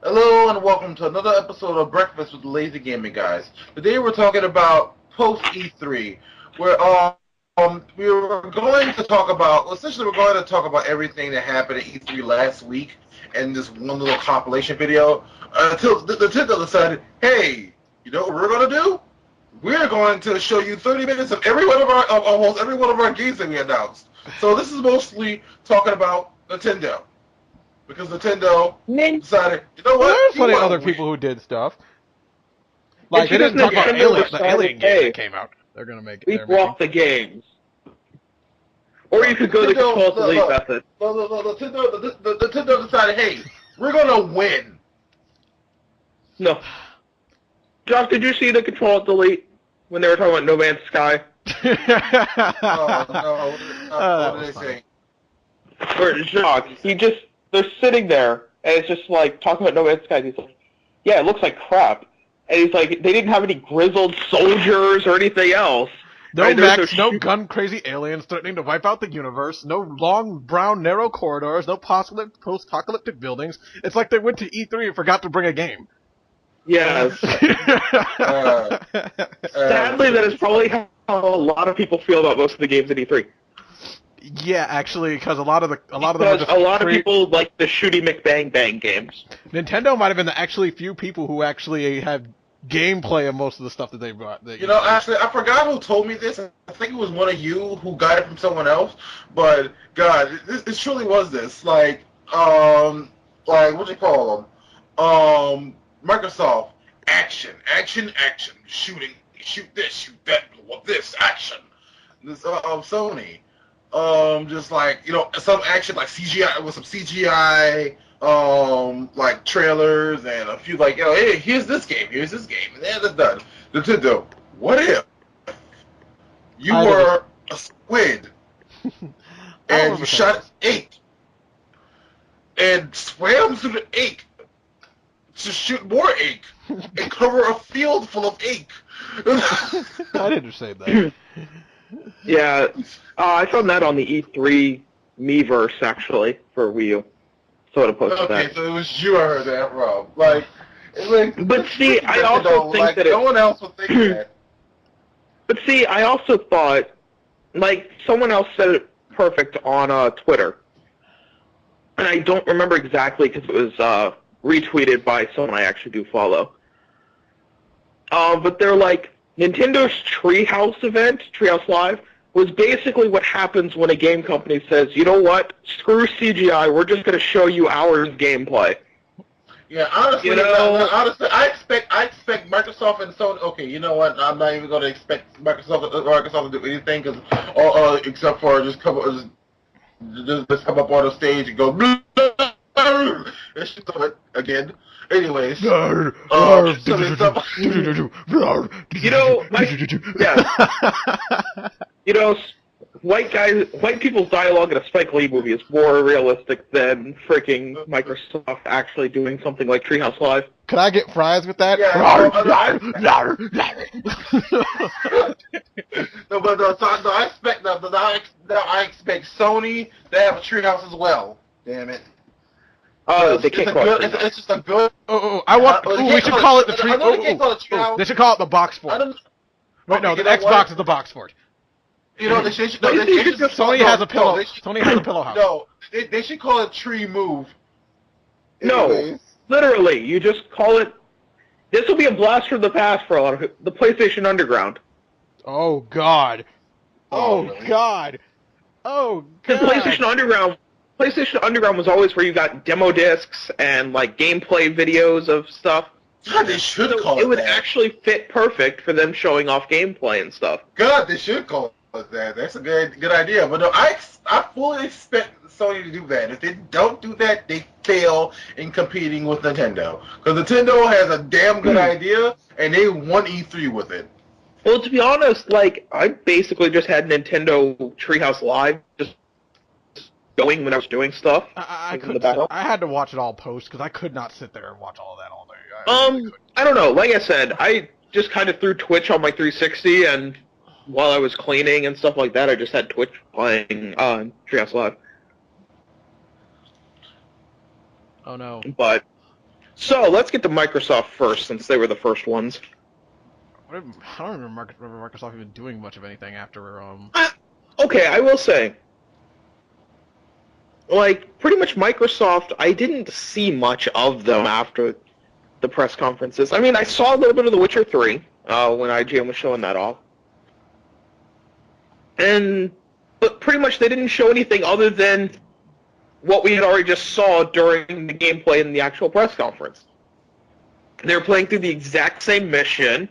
Hello and welcome to another episode of Breakfast with the Lazy Gaming Guys. Today we're talking about post E3, where we were going to talk about, essentially we're going to talk about everything that happened at E3 last week in this one little compilation video, until the Nintendo decided, hey, you know what we're going to do? We're going to show you 30 minutes of almost every one of our games that we announced. So this is mostly talking about Nintendo. Because Nintendo decided, you know what? There's plenty of other people who did stuff. Like, they didn't talk about the Alien game that came out. They're going to make it. We bought the games. Or you could go the control-delete method. Nintendo decided, hey, we're going to win. No. Josh, did you see the control-delete when they were talking about No Man's Sky? No. What did they say? Or Jacques, they're sitting there, and it's just like, talking about No Man's Sky, and he's like, yeah, it looks like crap. And he's like, they didn't have any grizzled soldiers or anything else. No right? mechs, no gun-crazy aliens threatening to wipe out the universe, no long, brown, narrow corridors, no post-apocalyptic buildings. It's like they went to E3 and forgot to bring a game. Yes. Sadly, that is probably how a lot of people feel about most of the games at E3. Yeah, actually, because a lot of them people like the Shooty McBang Bang games. Nintendo might have been the actually few people who actually have gameplay of most of the stuff that they brought. Actually, I forgot who told me this. I think it was one of you who got it from someone else. But God, it truly was this. Like what you call them? Microsoft, action, shooting, shoot this, shoot that, blow up this, action. This Sony. Just like, some action like CGI with some CGI, like trailers and a few like, hey, here's this game, and then it's done. Nintendo, what if you were a squid and you shot ink and swam through the ink to shoot more ink and cover a field full of ink? I didn't say that. Yeah, I found that on the E3 Miiverse, actually, for Wii U. So I posted that. Okay, so it was you I heard that from. But see, I also think that no one else would think that. But see, I also thought, like, someone else said it perfect on Twitter. And I don't remember exactly because it was retweeted by someone I actually do follow. But they're like, Nintendo's Treehouse event, Treehouse Live, was basically what happens when a game company says, you know what, screw CGI, we're just going to show you our gameplay. Yeah, honestly, I expect Microsoft and Sony. Okay, you know what? I'm not even going to expect Microsoft to do anything, except for just come up on the stage and go. Let's do it again. Anyways, yeah. White people's dialogue in a Spike Lee movie is more realistic than freaking Microsoft actually doing something like Treehouse Live. Could I get fries with that? Yeah, I expect Sony to have a Treehouse as well. Damn it. They can't call it. It's just a good. We should call it the tree. They should call it the box fort. Wait, no, the Xbox is the box fort. Sony has a pillow. Sony has a pillow house. No, they should call it Tree Move. No, literally, you just call it. This will be a blast from the past for a lot of people. The PlayStation Underground. Oh God. Really? God. Oh God. The PlayStation Underground was always where you got demo discs and like gameplay videos of stuff. God, they should call it that. It would actually fit perfect for them showing off gameplay and stuff. God, they should call it that. That's a good idea. But no, I fully expect Sony to do that. If they don't do that, they fail in competing with Nintendo. Because Nintendo has a damn good idea, and they won E3 with it. Well, to be honest, like, I basically just had Nintendo Treehouse Live just going when I was doing stuff. I had to watch it all post because I could not sit there and watch all of that all day. I don't know. Like I said, I just kind of threw Twitch on my 360, and while I was cleaning and stuff like that, I just had Twitch playing on Treehouse Live. Oh no! But So let's get to Microsoft first, since they were the first ones. I don't remember Microsoft even doing much of anything after. Okay, I will say, like, pretty much Microsoft, I didn't see much of them after the press conferences. I mean, I saw a little bit of The Witcher 3 when IGN was showing that off. But pretty much they didn't show anything other than what we had already just saw during the gameplay in the actual press conference. They were playing through the exact same mission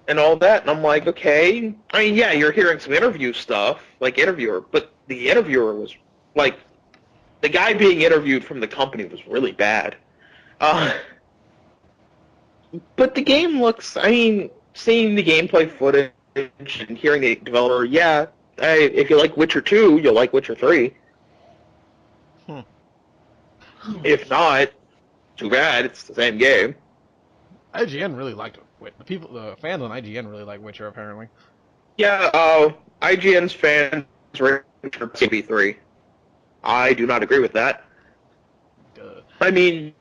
and all that, and I'm like, okay. I mean, yeah, you're hearing some interview stuff, like interviewer, but the interviewer was, like, the guy being interviewed from the company was really bad. But the game looks, I mean, seeing the gameplay footage and hearing the developer, yeah, if you like Witcher 2, you'll like Witcher 3. If not, too bad, it's the same game. IGN really liked it. The fans on IGN really like Witcher, apparently. Yeah, IGN's fans rate Witcher CV3. I do not agree with that. Duh. I mean,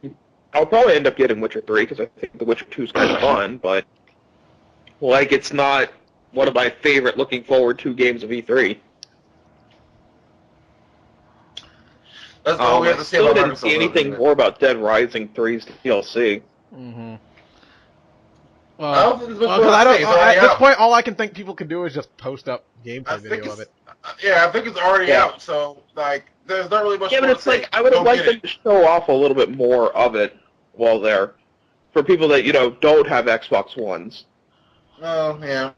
I'll probably end up getting Witcher 3 because I think The Witcher 2 is kind of fun, but like it's not one of my favorite looking forward to games of E3. That's all we have to say still about didn't Microsoft, see anything isn't it? more about Dead Rising 3's DLC. Mm-hmm. I don't think there's much Well, more to say. It's already at this out. point, all I can think people can do is just post up gameplay video of it. Yeah, I think it's already Yeah. out, so, like, there's not really much Yeah, more but to it's say. like I would have Go liked get them it. to show off a little bit more of it while there, for people that don't have Xbox Ones. Oh, yeah.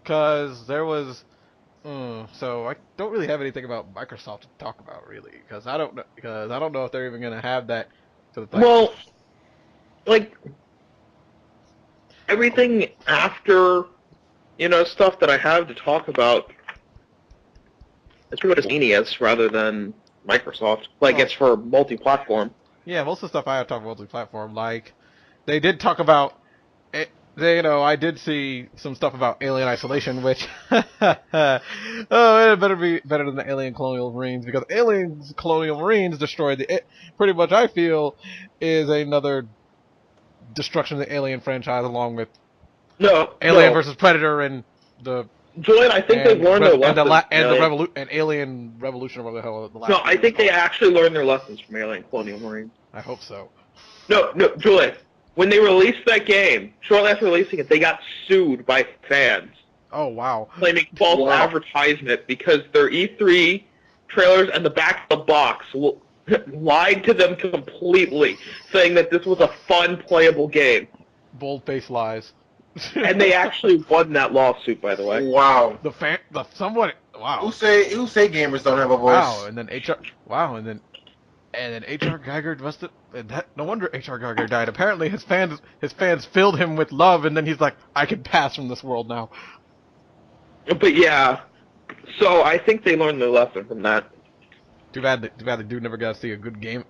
Because there was... so I don't really have anything about Microsoft to talk about, really. Because I don't know if they're even going to have that... Well, like, everything after, stuff that I have to talk about is pretty much Genius rather than Microsoft. Like, it's for multi-platform. Yeah, most of the stuff I have talked about multi-platform. Like, they did talk about... I did see some stuff about Alien Isolation, which... it better be better than the Alien Colonial Marines, because Alien Colonial Marines destroyed pretty much, I feel, is another destruction of the Alien franchise, along with Alien versus Predator and the... Julian, I think they've learned their lessons. And Alien Revolution, or whatever the hell the last... No, I think they actually learned their lessons from Alien Colonial Marines. I hope so. No, Julian. When they released that game, shortly after releasing it, they got sued by fans. Oh, wow. Claiming false advertisement because their E3 trailers and the back of the box lied to them completely, saying that this was a fun, playable game. Bold-faced lies. And they actually won that lawsuit, by the way. Wow. Wow. Who say gamers don't have a voice? Wow, and then H.R. Geiger no wonder H.R. Geiger died. Apparently his fans filled him with love, and then he's like, I can pass from this world now. But yeah, so I think they learned their lesson from that. Too bad the dude never got to see a good game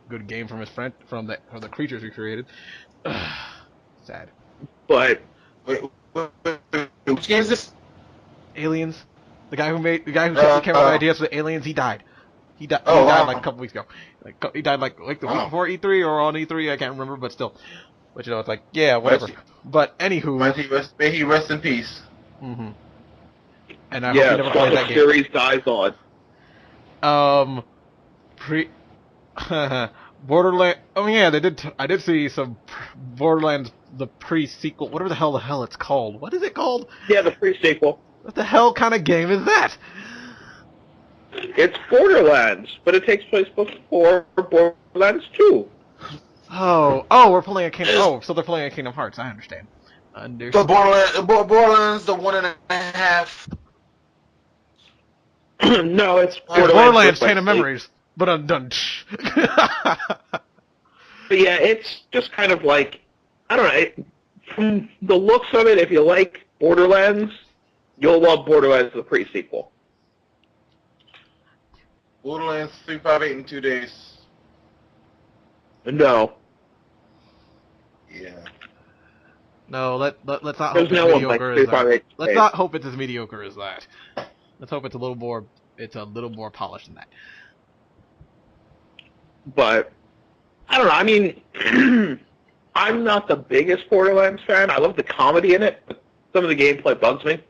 from his friend from the creatures he created. Sad. But Wait, which game is this? Aliens. The guy who came up with ideas for the aliens, he died. He died like a couple weeks ago. He died like the week before E3 or on E3, I can't remember, but still. But it's like, yeah, whatever. But anywho. May he rest in peace. Mm-hmm. And I hope he never plays that game. series dies on. Borderlands. Oh yeah, I did see some Borderlands the pre-sequel. Whatever the hell it's called. What is it called? Yeah, the pre-sequel. What the hell kind of game is that? It's Borderlands, but it takes place before Borderlands 2. Oh, we're playing a Kingdom. Oh, so they're playing a Kingdom Hearts. I understand. The Borderlands, the 1.5. No, it's Borderlands Chain of Memories, but undone. But yeah, it's just kind of like, I don't know, from the looks of it, if you like Borderlands, you'll love Borderlands the pre-sequel. Borderlands 358 in 2 days. No. Yeah. No, let's not hope There's it's no one mediocre like as that. 358. Let's not hope it's as mediocre as that. Let's hope it's a little more polished than that. But I don't know. I mean, I'm not the biggest Borderlands fan. I love the comedy in it, but some of the gameplay bugs me.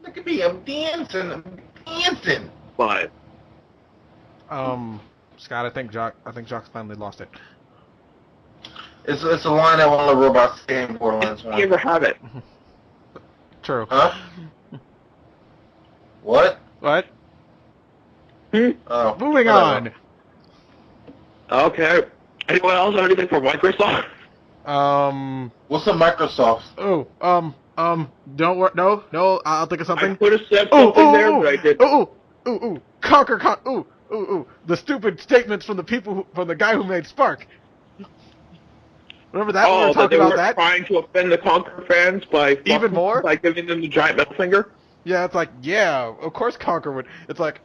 Look at me, I'm dancing. But Scott, I think Jock's finally lost it. It's a line that one of the robots say in Borderlands you 1. ever have it? True. Huh? What? What? Oh, Moving whatever. on. Okay. Anyone else have anything for Microsoft? What's a Microsoft? Don't worry. No, I'll think of something. I could have said something there, but I didn't. Conquer. The stupid statements from the people, from the guy who made Spark. Remember that? We were that talking they about were that. trying to offend the Conquer fans by Even more? by giving them the giant middle finger. Yeah, it's like, yeah, of course Conquer would. It's like,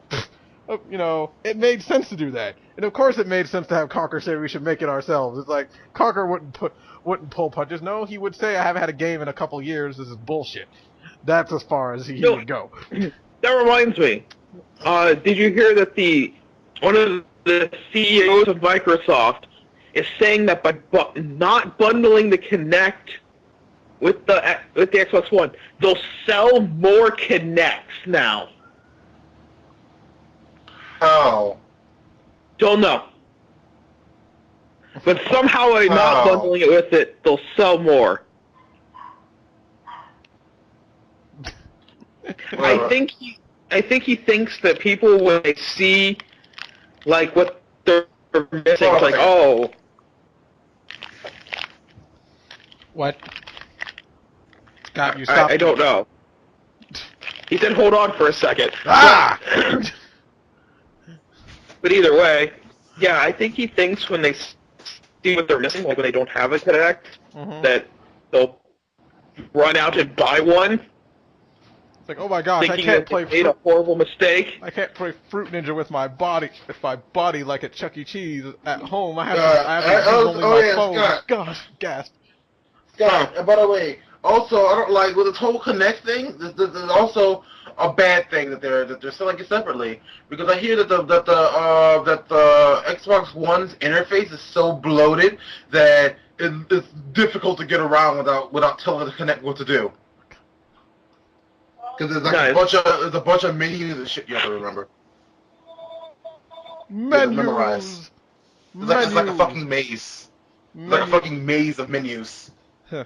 you know, it made sense to do that, and of course it made sense to have Conquer say we should make it ourselves. It's like Conquer wouldn't pull punches. No, he would say I haven't had a game in a couple years. This is bullshit. That's as far as he would go. That reminds me. Did you hear that one of the CEOs of Microsoft is saying that by not bundling the Kinect with the Xbox One, they'll sell more Kinects now? How? Don't know. But somehow by not bundling it with it, they'll sell more. I think he thinks that people, when they see like what they're missing, it's like, oh. What? Scott, you stopped. I don't know. He said, hold on for a second. Ah! But either way, yeah, I think he thinks when they see what they're missing, like when they don't have a Kinect, that they'll run out and buy one. It's like, oh my gosh, I thinking can't that play they made a horrible mistake. I can't play Fruit Ninja with my body like at Chuck E. Cheese at home. I have to use only my phone. Scott. Gosh, gasp. Scott, and by the way, also I don't like with this whole Connect thing. There's also a bad thing that they're selling it separately, because I hear that the Xbox One's interface is so bloated that it's difficult to get around without telling the Connect what to do. Because there's like a bunch of menus and shit you have to remember. Menus. It's like a fucking maze. It's like a fucking maze of menus. Huh.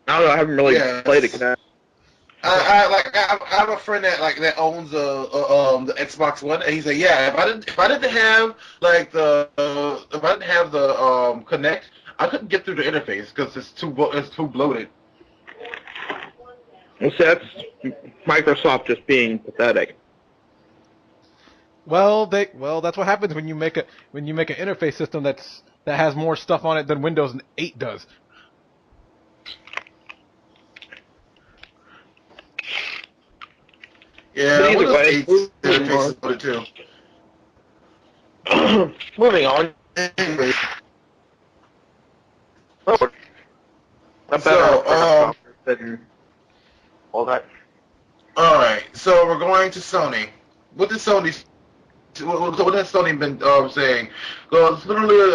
I don't know. I haven't really played it. I have a friend that owns the Xbox One, and he said, yeah, if I didn't have the Connect, I couldn't get through the interface because it's too bloated. So that's Microsoft just being pathetic. Well, that's what happens when you make an interface system that has more stuff on it than Windows 8 does. Yeah, Windows 8 interface is bloated too. Moving on. Anyway. Than all that. All right, so we're going to Sony. What has Sony been saying? Well, it's literally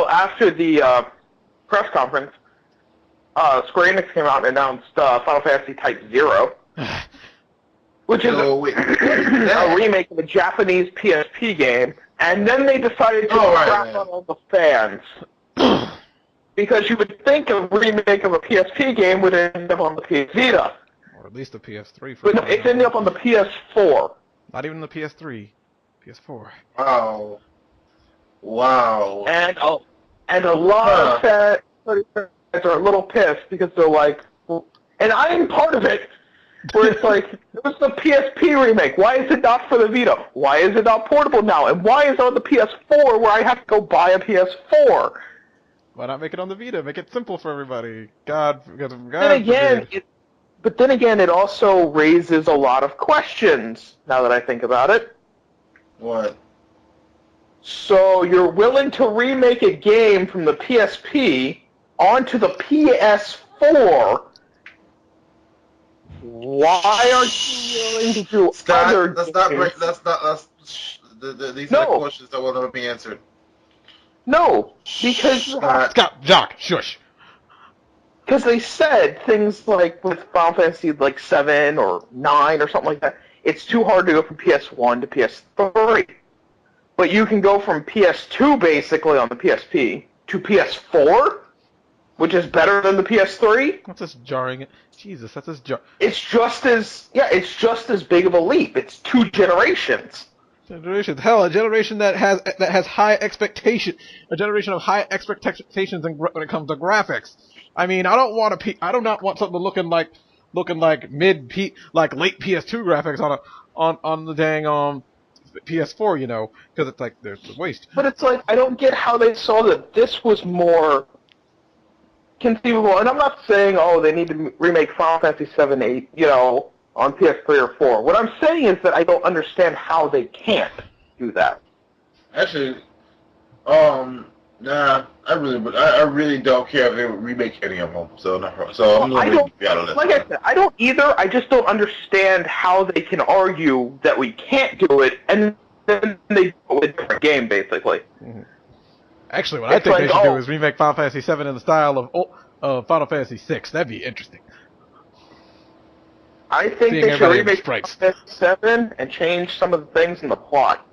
after the press conference, Square Enix came out and announced Final Fantasy Type 0, which is a remake of a Japanese PSP game, and then they decided to crap on all the fans. Because you would think a remake of a PSP game would end up on the PS Vita. Or at least the PS3. But no, it's ended up on the PS4. Not even the PS3. PS4. Oh. Wow. And a lot of fans are a little pissed because they're like, and I'm part of it, where it's like, it was the PSP remake. Why is it not for the Vita? Why is it not portable now? And why is it on the PS4 where I have to go buy a PS4? Why not make it on the Vita? Make it simple for everybody. God But then again, it also raises a lot of questions, now that I think about it. What? So you're willing to remake a game from the PSP onto the PS4, Why aren't you willing to do Scott, other that's not games? these are the No, questions that will never be answered. no, because Scott, Scott, Jock, shush. they said things like with Final Fantasy like 7 or 9 or something like that, it's too hard to go from PS1 to PS3. But you can go from PS2 basically on the PSP to PS4, which is better than the PS3. That's just jarring. Jesus, that's just jar. It's just as big of a leap. It's 2 generations. Generations, hell, a generation that has high expectation, a generation of high expectations when it comes to graphics. I mean, I do not want something looking like late PS2 graphics on the dang PS4, because it's like there's the waste. But it's like I don't get how they saw that this was more conceivable. And I'm not saying they need to remake Final Fantasy 7, 8, on PS3 or 4. What I'm saying is that I don't understand how they can't do that. actually, nah, I really don't care if they remake any of them. So I'm I gonna don't, be out of this. like I said, I don't either. I just don't understand how they can argue that we can't do it, and then they do it with a different game, basically. Mm-hmm. Actually, what I think they should do is remake Final Fantasy 7 in the style of Final Fantasy 6. That'd be interesting. I think they should remake Final Fantasy 7 and change some of the things in the plot.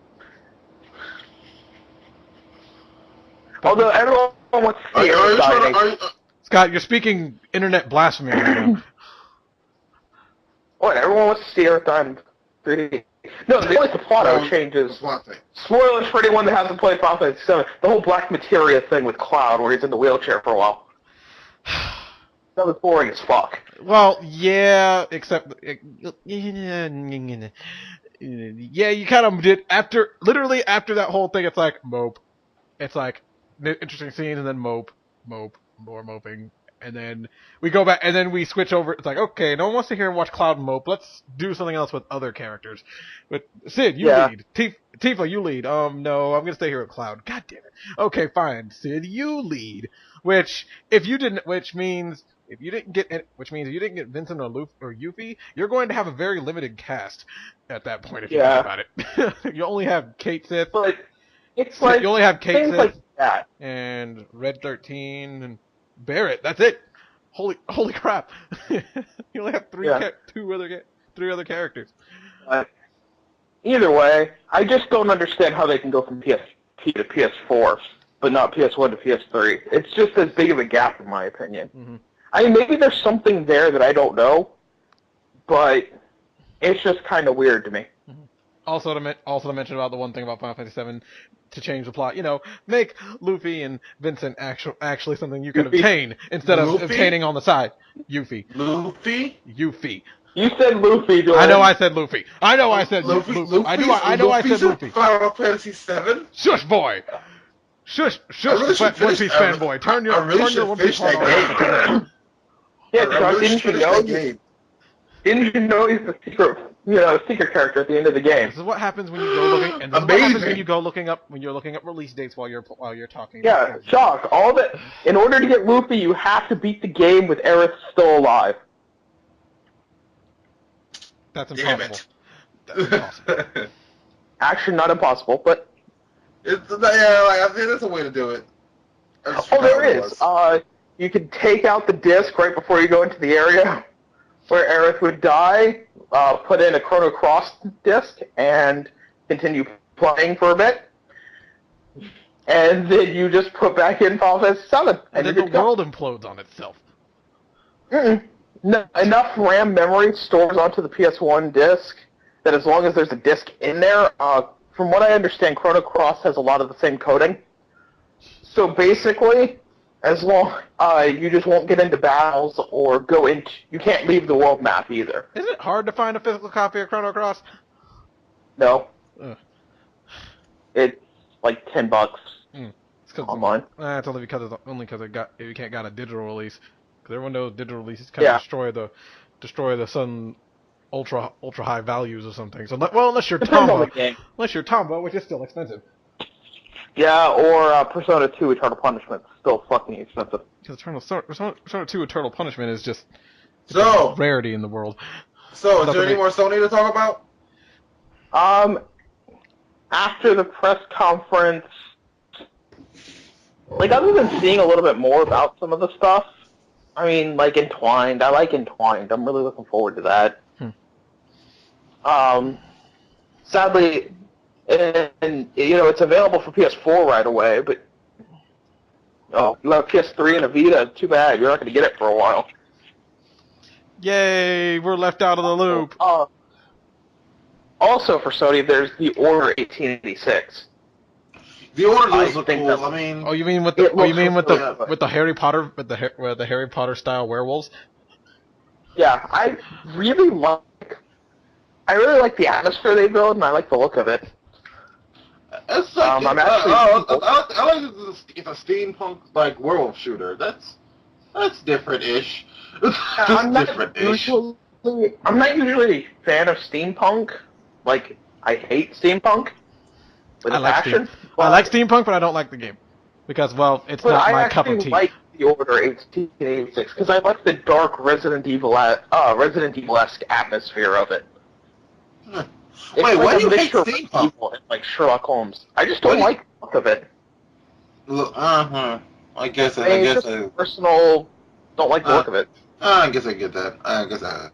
Although everyone wants to see it. Scott, you're speaking internet blasphemy right now. What? Everyone wants to see Earth 3D. No, the only plot changes. Spoilers for anyone that hasn't played Final Fantasy 7. The whole Black Materia thing with Cloud, where he's in the wheelchair for a while. That was boring as fuck. Well, yeah, except yeah, you kind of did literally after that whole thing. It's like mope. It's like interesting scenes, and then mope, more moping, and then we go back, and then we switch over. It's like, okay, no one wants to hear and watch Cloud mope. Let's do something else with other characters. But Sid, you lead. Tifa, you lead. No, I'm gonna stay here with Cloud. God damn it. Okay, fine. Sid, you lead. Which means if you didn't get Vincent or Yuffie, you're going to have a very limited cast at that point. If you think about it, you only have Kate Sith. But it's like you only have Kate Sith like that. and Red 13 and Barrett. That's it. Holy crap! You only have three other characters. Either way, I just don't understand how they can go from PSP to PS4, but not PS1 to PS3. It's just as big of a gap, in my opinion. Mm-hmm. I mean, maybe there's something there that I don't know, but it's just kind of weird to me. Mm-hmm. Also to mention about the one thing about Final Fantasy VII, to change the plot, make Luffy and Vincent actually something you can obtain instead of obtaining on the side. Yuffie. You said Luffy, Jordan. I know I said Luffy. I said Luffy. I know I said Luffy. Final Fantasy 7? Shush, boy. Shush, One Piece fanboy. Turn your One Piece on. Yeah, didn't you know he's the secret character at the end of the game? This is what happens when you go looking. And this is what happens when you go looking up release dates while you're talking. Yeah, Shock. In order to get Luffy, you have to beat the game with Aerith still alive. That's impossible. That's impossible. Actually, not impossible, but I think that's a way to do it. There is. You can take out the disc right before you go into the area where Aerith would die, put in a Chrono Cross disc, and continue playing for a bit. And then you just put back in Final Fantasy 7. And then the world implodes on itself. No, enough RAM memory stores onto the PS1 disc that as long as there's a disc in there, from what I understand, Chrono Cross has a lot of the same coding. So basically, as long you just won't get into battles or you can't leave the world map either. Is it hard to find a physical copy of Chrono Cross? No. It's like $10 online. It's only because you can't got a digital release. Because everyone knows digital releases kind of destroy the Sun ultra high values or something. So unless you're Tomba, which is still expensive. Yeah, or Persona 2 Eternal Punishment, still fucking expensive. Because Persona 2 Eternal Punishment is just It's a rarity in the world. So, is there any more Sony to talk about? After the press conference, like, other than seeing a little bit more about some of the stuff, I mean, like, Entwined. I like Entwined. I'm really looking forward to that. Sadly, and you know, it's available for PS4 right away, but you have PS3 and a Vita. Too bad. You're not going to get it for a while. Yay! We're left out of the loop. Also, for Sony, there's the Order 1886. The Order does look cool. I mean, oh, you mean with the with the Harry Potter with the Harry Potter style werewolves? Yeah, I really like the atmosphere they build, and I like the look of it. It's like, I like it's a steampunk like werewolf shooter. That's different-ish. I'm not usually a fan of steampunk. Like, I hate steampunk with a passion. I like steampunk, but I don't like the game because, well, it's not my cup of tea. I like the Order 1886 because I like the dark Resident Evil-esque atmosphere of it. Wait, why do you hate steampunk? Like Sherlock Holmes. I just don't like the look of it. I guess personal. Don't like the look of it. I guess I get that. I guess I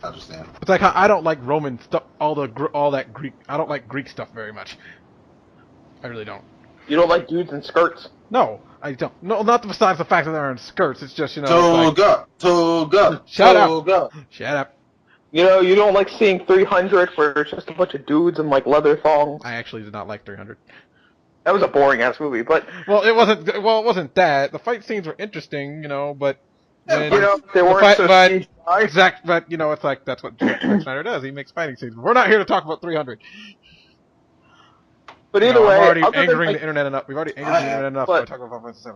understand. It's like I don't like Roman stuff. All that Greek. I don't like Greek stuff very much. I really don't. You don't like dudes in skirts? No, I don't. No, not besides the fact that they're in skirts. It's just, you know. Toga. Shut up. You know, you don't like seeing 300 where it's just a bunch of dudes in, like, leather thongs. I actually did not like 300. That was a boring-ass movie, but... Well, it wasn't that. The fight scenes were interesting, you know, but... When, you know, they weren't but, you know, it's like, that's what Zack Snyder does. He makes fighting scenes. We're not here to talk about 300. But either way... We've already angering the internet enough. We've already angered the internet enough by talking about Final Fantasy VII.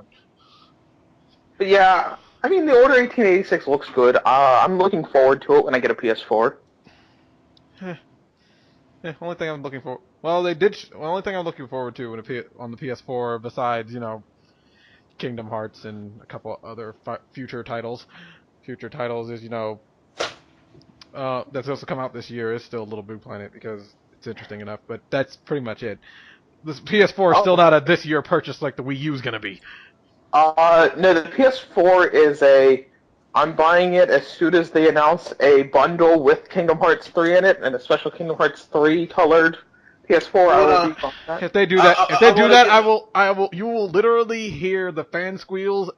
But yeah... I mean, the Order 1886 looks good. I'm looking forward to it when I get a PS4. Only thing I'm looking for. Well, only thing I'm looking forward to on the PS4, besides, you know, Kingdom Hearts and a couple other future titles. Future titles is, you know, that's supposed to come out this year. Is still Little Big Planet because it's interesting enough, but that's pretty much it. This PS4 is still not a this year purchase like the Wii U's gonna be. No, the PS4 is I'm buying it as soon as they announce a bundle with Kingdom Hearts 3 in it and a special Kingdom Hearts 3 colored PS4. If they do that, you will literally hear the fan squeals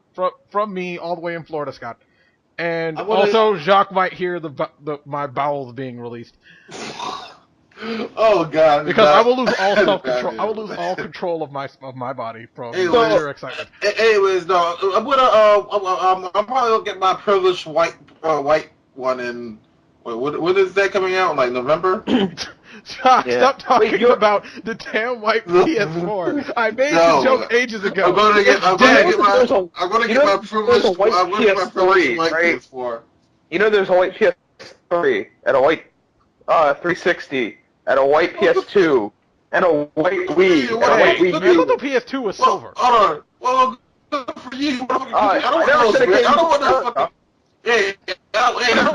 from me all the way in Florida, Scott. And also, Jacques might hear my bowels being released. Oh God! Because I will lose all self-control. I will lose all control of my body from sheer excitement. Anyways, no, I'm probably gonna get my privileged white one in. When is that coming out? Like November? Stop talking about the damn white PS4. I made the joke ages ago. I'm gonna get my privileged white PS4. You know, there's a white PS3 and a white 360. And a white PS2, and a white Wii, and a white Wii U. I thought the PS2 was silver. Well, good for you. I don't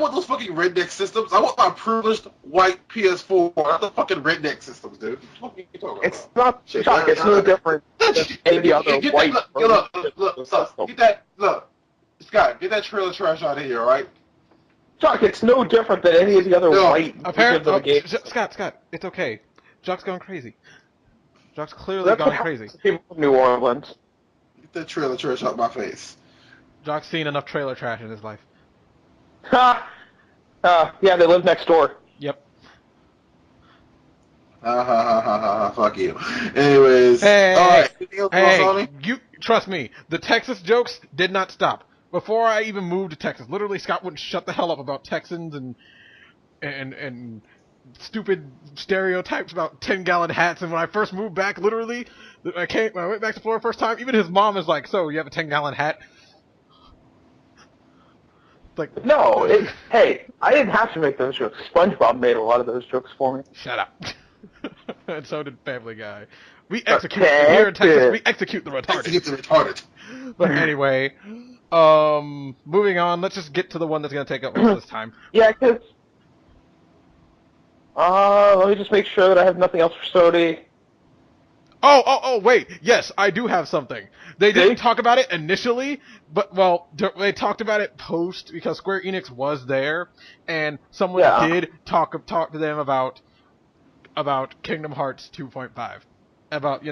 want those fucking redneck systems. I want my privileged white PS4, not the fucking redneck systems, dude. It's not shock. It's no different than any other white. Look, Scott, get that trailer trash out of here, all right? Chuck, it's no different than any of the other white apparently, of the game. Scott, it's okay. Jock's going crazy. Jock's clearly gone crazy. People from New Orleans. Get that trailer trash out my face. Jock's seen enough trailer trash in his life. Ha! Yeah, they live next door. Yep. Fuck you. Anyways, hey, you trust me. The Texas jokes did not stop. Before I even moved to Texas, literally Scott wouldn't shut the hell up about Texans and stupid stereotypes about 10-gallon hats. And when I first moved back, literally, when I went back to Florida first time, even his mom is like, "So you have a 10-gallon hat?" Like, no, hey, I didn't have to make those jokes. SpongeBob made a lot of those jokes for me. Shut up. And so did Family Guy. We execute here in Texas. We execute the retarded. Execute the retarded. But anyway, Moving on. Let's just get to the one that's gonna take up most of this time. Yeah, because let me just make sure that I have nothing else for Sony. Oh, wait. Yes, I do have something. They didn't See? talk about it initially, but, well, they talked about it post, because Square Enix was there, and someone Yeah. did talk to them about Kingdom Hearts 2.5. About,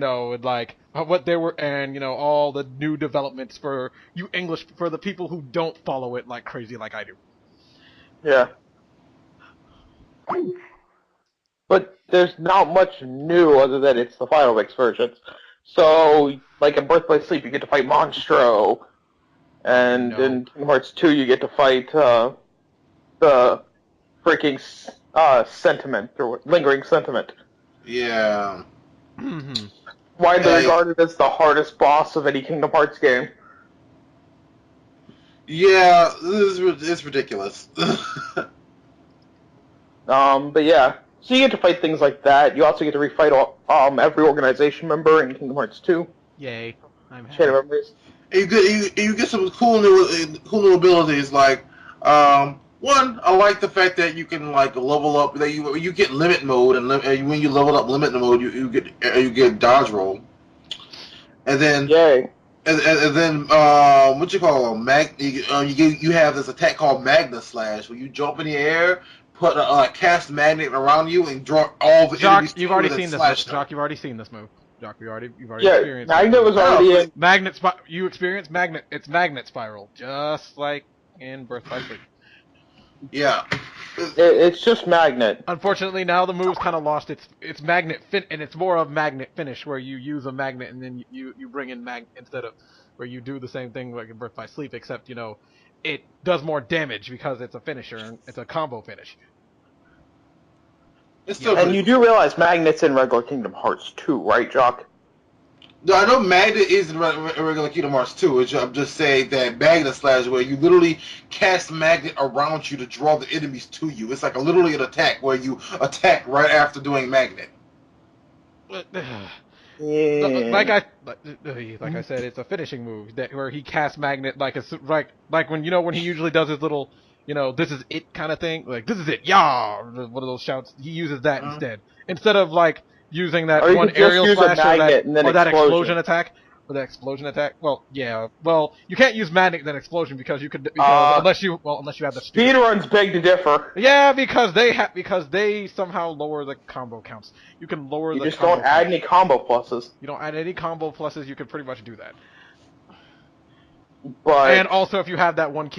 like, what they were, and, all the new developments for for the people who don't follow it like crazy like I do. Yeah. But there's not much new other than it's the Final Mix versions. So, like in Birth by Sleep, you get to fight Monstro, and No. in Kingdom Hearts 2, you get to fight the freaking Sentiment, or Lingering Sentiment. Yeah. Widely Hey. regarded as the hardest boss of any Kingdom Hearts game. Yeah, it's ridiculous. But yeah, so you get to fight things like that. You also get to refight every organization member in Kingdom Hearts 2. Yay. I'm Chain of happy. Memories. You get some cool new abilities like one, I like the fact that you can like level up, that you get limit mode, and when you level up limit mode, you get dodge roll, and then Yay. and then what you call you have this attack called Magna Slash, where you jump in the air, put cast magnet around you, and draw all the Jock, enemies to you've you, already and then seen this. slash them. Jock, you've already seen this move. Jock, you've already Yeah, experienced this Magnet move. was already Yeah, in. You experience magnet. It's magnet spiral, just like in Birth by Sleep. Yeah. It's just Magnet. Unfortunately, now the move's kind of lost its magnet fin, and it's more of magnet finish, where you use a magnet and then you bring in instead of where you do the same thing like in Birth by Sleep, except it does more damage because it's a finisher and it's a combo finish. It's still And pretty you cool. do realize Magnet's in regular Kingdom Hearts too, right, Jock? No, I know Magnet is in regular Kingdom Hearts 2. I'm just saying that Magnet Slash, where you literally cast Magnet around you to draw the enemies to you. It's like literally an attack where you attack right after doing Magnet. Yeah. Like I said, it's a finishing move where he casts magnet like when when he usually does his little this is it kind of thing, like this is it, yeah, one of those shouts. He uses that instead of like using that Or you one could just aerial use a slash magnet and then that explosion. explosion attack. Well, yeah, well you can't use magnet then explosion because unless you have the stupid. Speedruns beg to differ. Yeah, because they somehow lower the combo counts. You can lower You the just combo don't add count. any combo pluses. You don't add any combo pluses, you can pretty much do that. But And also, if you have that one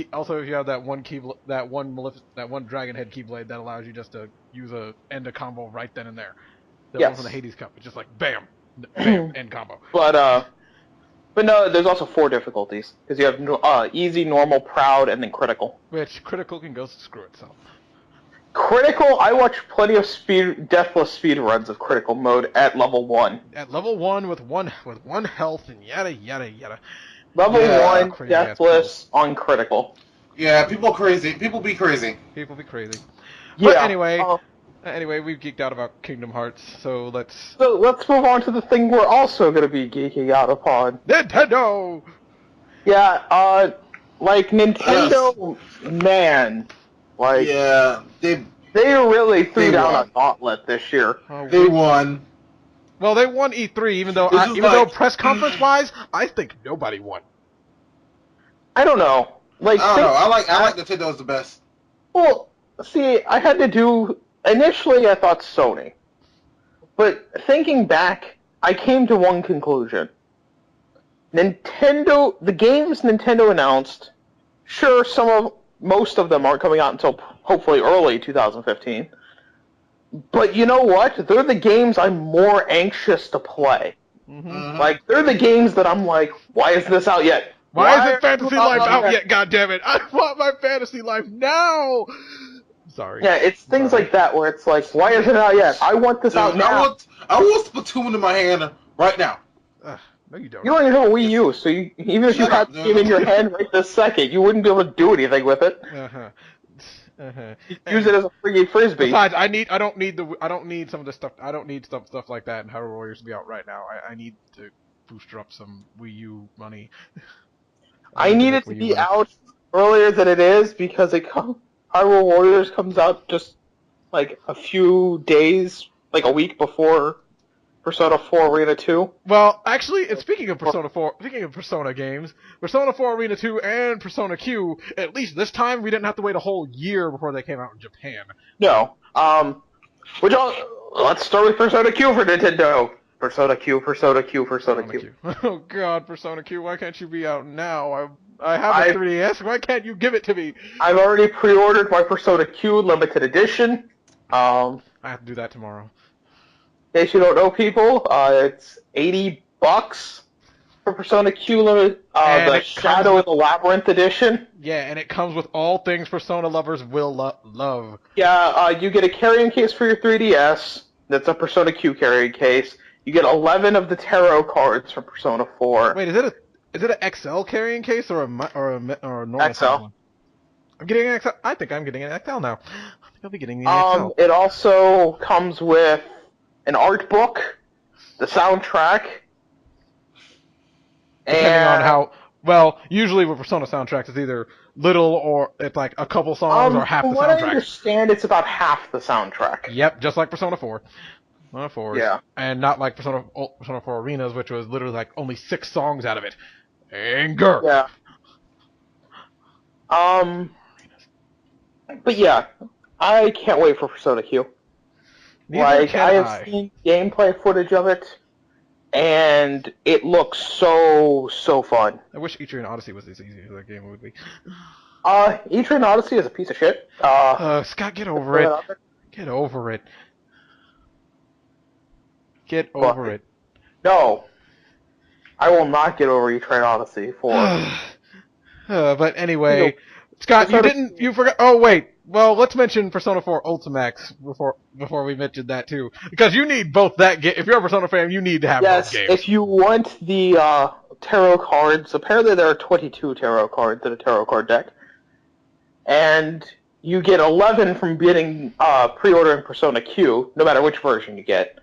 that one dragon head keyblade, that allows you just to end a combo right then and there. The one from the yes. Hades Cup, it's just like bam, bam, end combo. But no, there's also 4 difficulties because you have easy, normal, proud, and then critical. Which critical can go screw itself. Critical, I watch plenty of deathless speed runs of critical mode at level 1. At level 1 with one health and yada yada yada. Level Yeah. 1, deathless on critical. Yeah, people are crazy. People be crazy. People be crazy. Yeah. But anyway, we've geeked out about Kingdom Hearts, so let's move on to the thing we're also going to be geeking out upon. Nintendo. Yeah, like Nintendo, man, like Yeah, they really threw down won. a gauntlet this year. They won. Well, they won E3, even though press conference wise, I think nobody won. I don't know. Like I don't know. I like Nintendo's the best. Well, see, I had to do. Initially, I thought Sony, but thinking back, I came to one conclusion. Nintendo, the games Nintendo announced, sure, most of them aren't coming out until hopefully early 2015. But you know what? They're the games I'm more anxious to play. Mm-hmm. Like, they're the games that I'm like, why isn't this out yet? Why isn't Fantasy Life out yet? God damn it! I want my Fantasy Life now. Sorry. Yeah, it's things like that where it's like, why isn't it out yet? I want this out now. I want Splatoon in my hand right now. No, you don't. You don't even have a Wii U, so even if you had the game in your hand right this second, you wouldn't be able to do anything with it. Use it as a freaking frisbee. Besides, I don't need some of the stuff. I don't need stuff like that and Hyrule Warriors to be out right now. I need to booster up some Wii U money. I need it to be out earlier than it is because Hyrule Warriors comes out just like a few days, like a week before Persona 4 Arena 2. Well, actually, speaking of Persona games, Persona 4 Arena 2 and Persona Q, at least this time we didn't have to wait a whole year before they came out in Japan. No. Let's start with Persona Q for Nintendo. Persona Q. Oh god, Persona Q, why can't you be out now? I have a 3DS, why can't you give it to me? I've already pre-ordered my Persona Q limited edition. I have to do that tomorrow. In case you don't know, people, it's $80 for Persona Q limited, the Shadow of the Labyrinth edition. Yeah, and it comes with all things Persona lovers will love. Yeah, you get a carrying case for your 3DS. That's a Persona Q carrying case. You get 11 of the tarot cards from Persona 4. Wait, is it an XL carrying case or a normal XL? One? I'm getting an XL. I think I'm getting an XL now. I think I'll be getting the XL. It also comes with an art book, the soundtrack, depending on how. Well, usually with Persona soundtracks, it's either little or it's like a couple songs or half the soundtrack. From what I understand, it's about half the soundtrack. Yep, just like Persona 4. Persona 4. Yeah. And not like Persona 4 Arenas, which was literally like only 6 songs out of it. Anger! Yeah. But yeah, I can't wait for Persona Q. I have seen gameplay footage of it, and it looks so fun. I wish Etrian Odyssey was as easy as that game would be. Etrian Odyssey is a piece of shit. Scott, get over it. Get over it. Get over it. No. I will not get over Etrian Odyssey for... but anyway, Scott, you forgot... Oh, wait. Well, let's mention Persona 4 Ultimax before we mention that, too. Because you need both that game. If you're a Persona fan, you need to have both games. Yes, if you want the tarot cards, apparently there are 22 tarot cards in a tarot card deck. And you get 11 from getting pre-ordering Persona Q, no matter which version you get.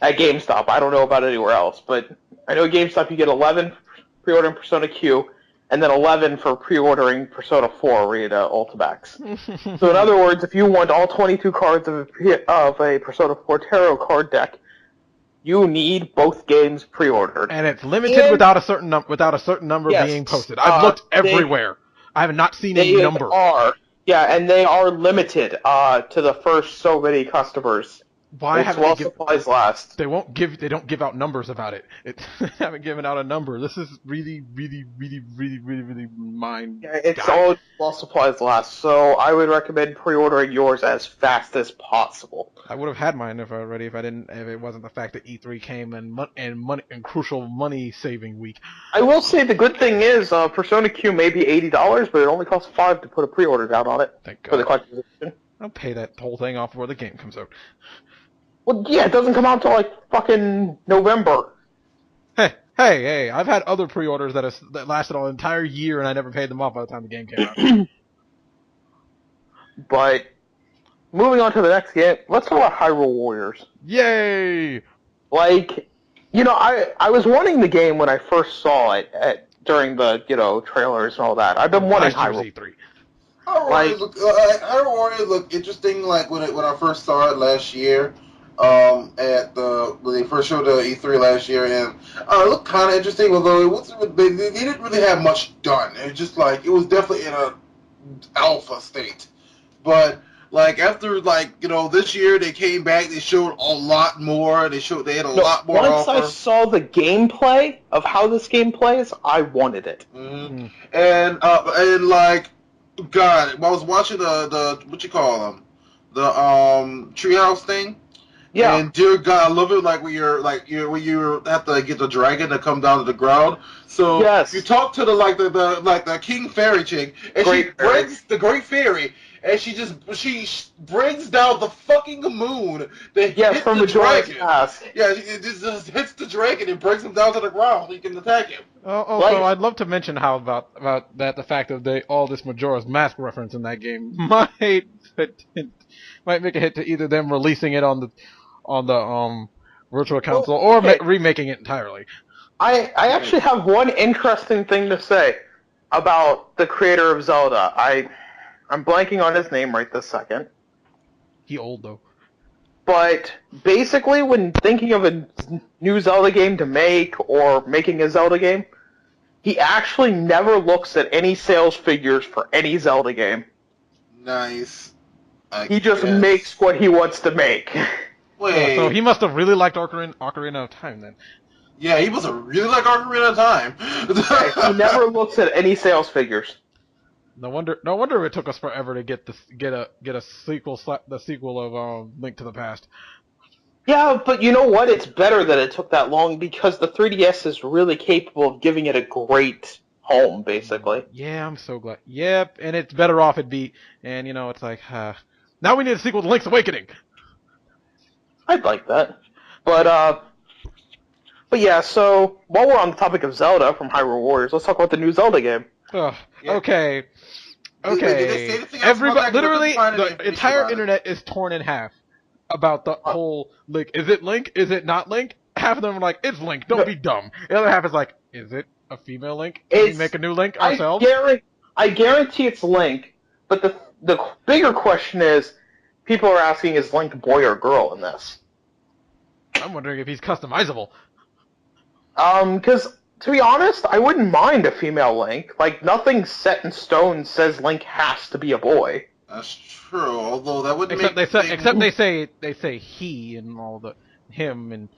At GameStop. I don't know about anywhere else, but I know at GameStop you get 11 pre-ordering Persona Q, and then 11 for pre-ordering Persona 4 Arena Ultimax. So in other words, if you want all 22 cards of a Persona 4 tarot card deck, you need both games pre-ordered. And it's limited without a certain number being posted. I've looked everywhere. I have not seen a number. And they are limited to the first so many customers. Why haven't supplies last? They don't give out numbers about it. They haven't given out a number. This is really mind. Yeah, it's all while supplies last. So I would recommend pre-ordering yours as fast as possible. I would have had mine if it wasn't the fact that E3 came and crucial money saving week. I will say the good thing is Persona Q may be $80, but it only costs $5 to put a pre-order down on it. Thank God. For the collector's edition. I'll pay that whole thing off before the game comes out. Well, yeah, it doesn't come out till like fucking November. Hey! I've had other pre-orders that lasted an entire year, and I never paid them off by the time the game came out. But moving on to the next game, let's talk about Hyrule Warriors. Yay! Like, I was wanting the game when I first saw it during the trailers and all that. I've been wanting Hyrule. Hyrule Warriors looked interesting. Like when I first saw it last year. When they first showed the E3 last year, and it looked kind of interesting. Although they didn't really have much done. It was just like it was definitely in a alpha state. But like after this year, they came back. They showed a lot more. They had a lot more. Once I saw the gameplay of how this game plays, I wanted it. Mm-hmm. And like, God, I was watching the what you call them, the treehouse thing. Yeah. And dear God, I love it. Like when you have to get the dragon to come down to the ground. So you talk to the King Fairy chick, and she brings the Great Fairy, and she brings down the fucking moon that hits from the Majora's dragon. Mask. Yeah, it just hits the dragon and brings him down to the ground so you can attack him. Also, I'd love to mention how about that the fact that all this Majora's Mask reference in that game might make a hit to either them releasing it on the Virtual Console or remaking it entirely. I actually have one interesting thing to say. about the creator of Zelda. I'm blanking on his name right this second. He old though. But basically, when thinking of a new Zelda game to make or making a Zelda game, he actually never looks at any sales figures for any Zelda game. Nice. He just makes what he wants to make. Wait. So he must have really liked Ocarina of Time then. Yeah, he must have really like Ocarina of Time. Yeah, he never looks at any sales figures. No wonder it took us forever to get a sequel, the sequel of Link to the Past. Yeah, but you know what? It's better that it took that long because the 3DS is really capable of giving it a great home, basically. Yeah, I'm so glad. Yep, and it's better off it be. And it's like, now we need a sequel to Link's Awakening. I'd like that, but yeah. So while we're on the topic of Zelda from Hyrule Warriors, let's talk about the new Zelda game. Ugh, Yeah. Okay. Did they say anything else about that? Literally, I couldn't find any the information entire about it. internet is torn in half about the whole Link. Is it Link? Is it not Link? Half of them are like, it's Link. Don't be dumb. The other half is like, is it a female Link? Can we make a new Link ourselves? I guarantee it's Link, but the bigger question is, people are asking, is Link a boy or girl in this? I'm wondering if he's customizable. Because to be honest, I wouldn't mind a female Link. Like, nothing set in stone says Link has to be a boy. That's true. Although that would Except make they say he and all the him and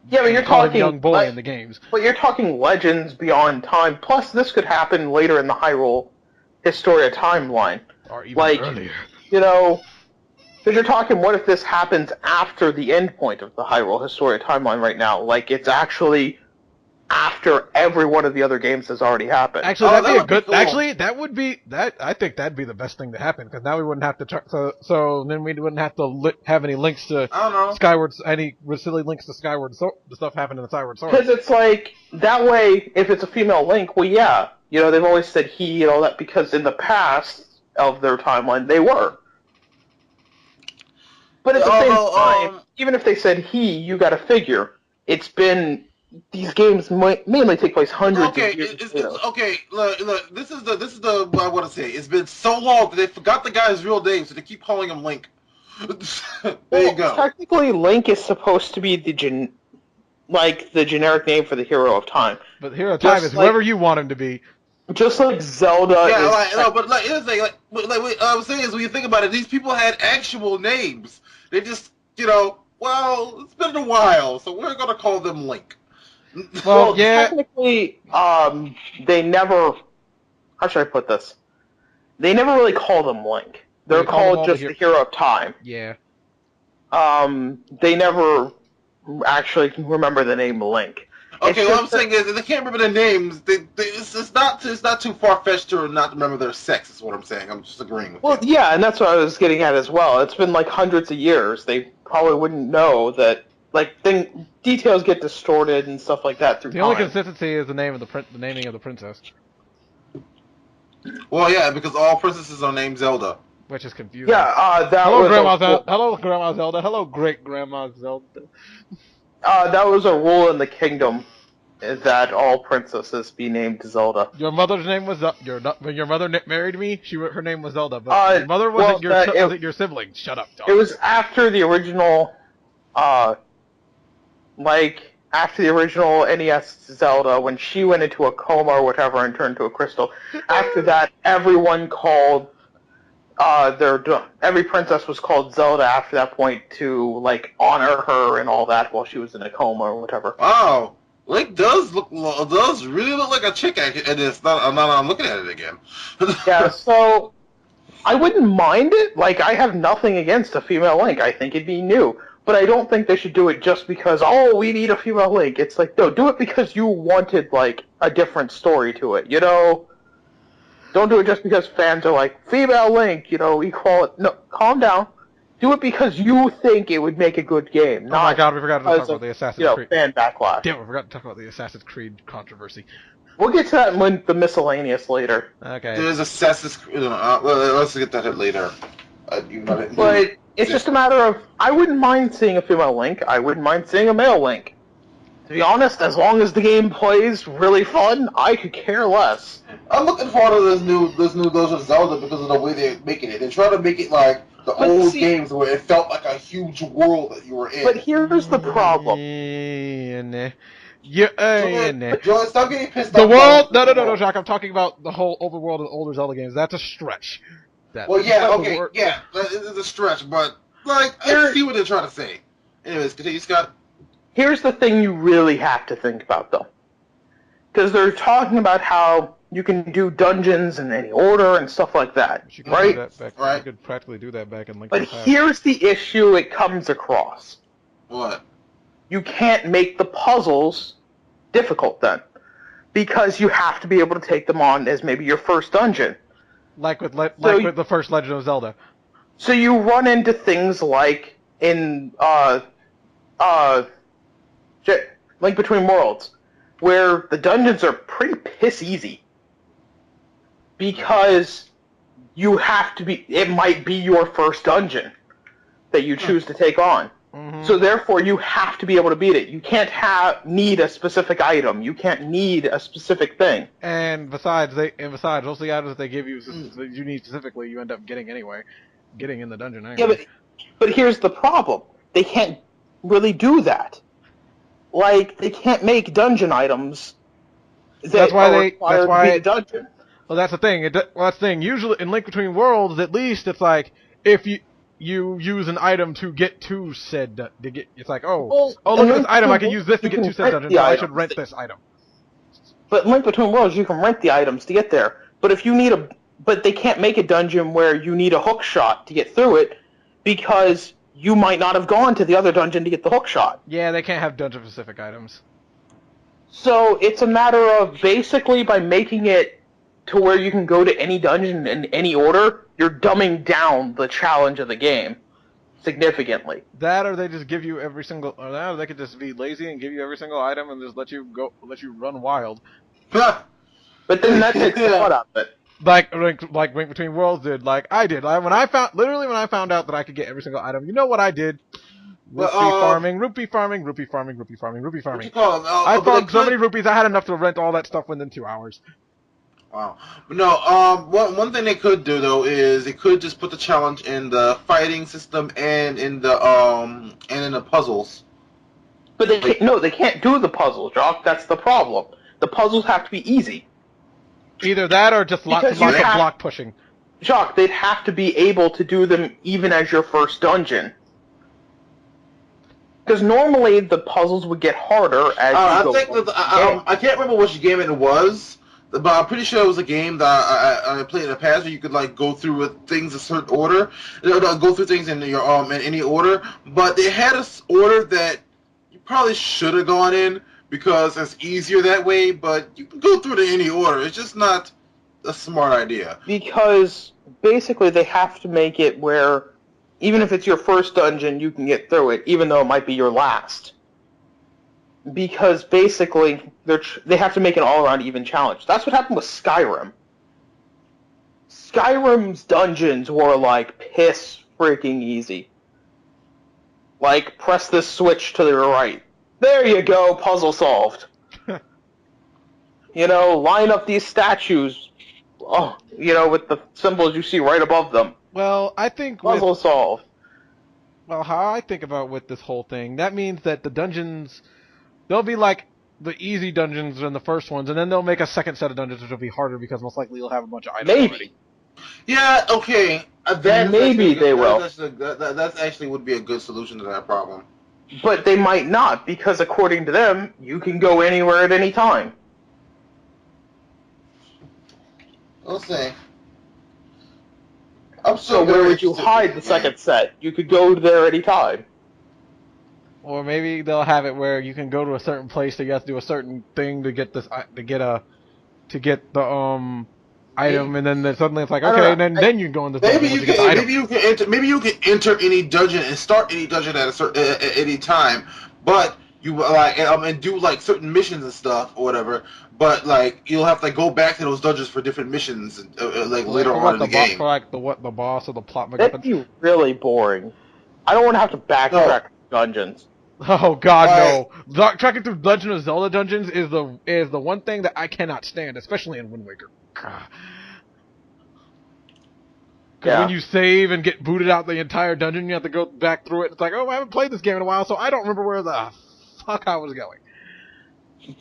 Yeah, but you're call him talking young boy in the games. But you're talking Legends Beyond Time. Plus, this could happen later in the Hyrule Historia timeline. Or even earlier. Because you're talking, what if this happens after the end point of the Hyrule Historia timeline right now? Like, it's actually after every one of the other games has already happened. Actually, Oh, that'd that be a would be good. cool. Actually, that would be that. I think that'd be the best thing to happen because now we wouldn't have to. So then we wouldn't have to have any links to I don't know. Skyward. Any silly links to Skyward. The stuff happened in the Skyward Sword. Because it's like, that way, if it's a female Link, well, yeah. They've always said he and all that because in the past of their timeline, they were. But at the same time, even if they said he, you got to figure, it's been, these games mainly take place hundreds of years later. Okay, look, this is the what I want to say. It's been so long that they forgot the guy's real name, so they keep calling him Link. There you go. Technically, Link is supposed to be the generic name for the hero of time. But the hero of time is whoever you want him to be. Just like Zelda is... What I'm saying is, when you think about it, these people had actual names. They just, well, it's been a while, so we're going to call them Link. Well, yeah. Technically, they never... How should I put this? They never really call them Link. They're called just the hero of time. Yeah. They never actually remember the name Link. Okay, what I'm saying is, if they can't remember their names, it's not too far-fetched to not remember their sex, is what I'm saying. I'm just agreeing with you. Well, yeah, and that's what I was getting at as well. It's been like hundreds of years. They probably wouldn't know that, details get distorted and stuff like that through time. The only consistency is the naming of the princess. Well, yeah, because all princesses are named Zelda. Which is confusing. Yeah, Hello, Grandma Zelda. Hello, Grandma Zelda. Hello, Great Grandma Zelda. That was a rule in the kingdom, is that all princesses be named Zelda. Your mother's name was when your mother married me. Her name was Zelda, but your mother wasn't your sibling. Shut up, dog. It was after the original, after the original NES Zelda, when she went into a coma or whatever and turned to a crystal. After that, everyone called every princess was called Zelda after that point to honor her and all that while she was in a coma or whatever. Wow, Link does really look like a chick, and it's not. I'm looking at it again. Yeah, so I wouldn't mind it. I have nothing against a female Link. I think it'd be new, but I don't think they should do it just because we need a female Link. It's no, do it because you wanted a different story to it. Don't do it just because fans are female Link, equality. No, calm down. Do it because you think it would make a good game. Oh my god, we forgot to talk about the Assassin's Creed. Fan backlash. Damn, we forgot to talk about the Assassin's Creed controversy. We'll get to that in the miscellaneous later. Okay. There's Assassin's Creed. Let's get that later. But it's just a matter of, I wouldn't mind seeing a female Link. I wouldn't mind seeing a male Link. To To be honest, as long as the game plays really fun, I could care less. I'm looking forward to this new Legend of Zelda because of the way they're making it. They're trying to make it like the old games where it felt like a huge world that you were in. But here's the problem. Joy, stop getting pissed The off. world? No, Jacques. I'm talking about the whole overworld of the older Zelda games. That's a stretch. Well, yeah, okay, yeah, it's a stretch, but like I see what they're trying to say. Anyways, continue, Scott. Here's the thing you really have to think about, though. Because they're talking about how you can do dungeons in any order and stuff like that, right? Right. You could practically do that back in Link. But here's the issue it comes across. What? You can't make the puzzles difficult then. Because you have to be able to take them on as maybe your first dungeon. Like with the first Legend of Zelda. So you run into things like in Link Between Worlds, where the dungeons are pretty piss easy. Because you have to be, it might be your first dungeon that you choose to take on. Mm-hmm. So therefore you have to be able to beat it. You can't need a specific item. You can't need a specific thing. And besides, most of the items that they give you that you need specifically, you end up getting anyway. Getting in the dungeon anyway. Yeah, but here's the problem. They can't really do that. Like, they can't make dungeon items that's why to beat a dungeon. Well, that's the thing. That's the thing. Usually, in Link Between Worlds, at least, it's like, if you use an item to get to said it's like, look at this item, I can use this to get to said dungeon, so I should rent this item. But in Link Between Worlds, you can rent the items to get there. But if you need but they can't make a dungeon where you need a hook shot to get through it, because you might not have gone to the other dungeon to get the hook shot. Yeah, they can't have dungeon-specific items. So it's a matter of basically by making it to where you can go to any dungeon in any order, you're dumbing down the challenge of the game significantly. That, or they just give you every single, or that, or they could just be lazy and give you every single item and just let you run wild. But then that takes the fun out of it. Like Link Between Worlds did, like I did. When I found out that I could get every single item, you know what I did? Rupee farming. What you call it? I farmed so many rupees, I had enough to rent all that stuff within 2 hours. Wow. No, one thing they could do though is they could just put the challenge in the fighting system and in the puzzles. But they can't do the puzzles, Jock. That's the problem. The puzzles have to be easy. Either that or just lots of block pushing. Jock, they'd have to be able to do them even as your first dungeon. Because normally the puzzles would get harder as you go. I can't remember which game it was, but I'm pretty sure it was a game that I played in the past where you could like go through things in a certain order, go through things in your in any order. But they had an order that you probably should have gone in because it's easier that way. But you can go through it in any order. It's just not a smart idea. Because basically they have to make it where even if it's your first dungeon, you can get through it, even though it might be your last. Because basically, they have to make an all-around even challenge. That's what happened with Skyrim. Skyrim's dungeons were, like, piss freaking easy. Like, press this switch to the right. There you go, puzzle solved. Line up these statues, with the symbols you see right above them. Well, I think puzzle solved. Well, how I think about with this whole thing, that means that the dungeons, they'll be like the easy dungeons in the first ones, and then they'll make a second set of dungeons which will be harder because most likely you'll have a bunch of items already. Yeah, okay. Maybe they will. That actually would be a good solution to that problem. But they might not, because according to them, you can go anywhere at any time. We'll see. So where would you hide the second set? You could go there any time. Or maybe they'll have it where you can go to a certain place that you have to do a certain thing to get this the item, and then suddenly it's like okay, and then you go in the maybe you can enter any dungeon and start any dungeon at any time, but you and do like certain missions and stuff or whatever. But like you'll have to go back to those dungeons for different missions later on in the game. For like the boss or the plot. That'd be really boring. I don't want to have to backtrack dungeons. Oh God, no! Tracking through Legend of Zelda dungeons is the one thing that I cannot stand, especially in Wind Waker. Because when you save and get booted out the entire dungeon, you have to go back through it. It's like, oh, I haven't played this game in a while, so I don't remember where the fuck I was going.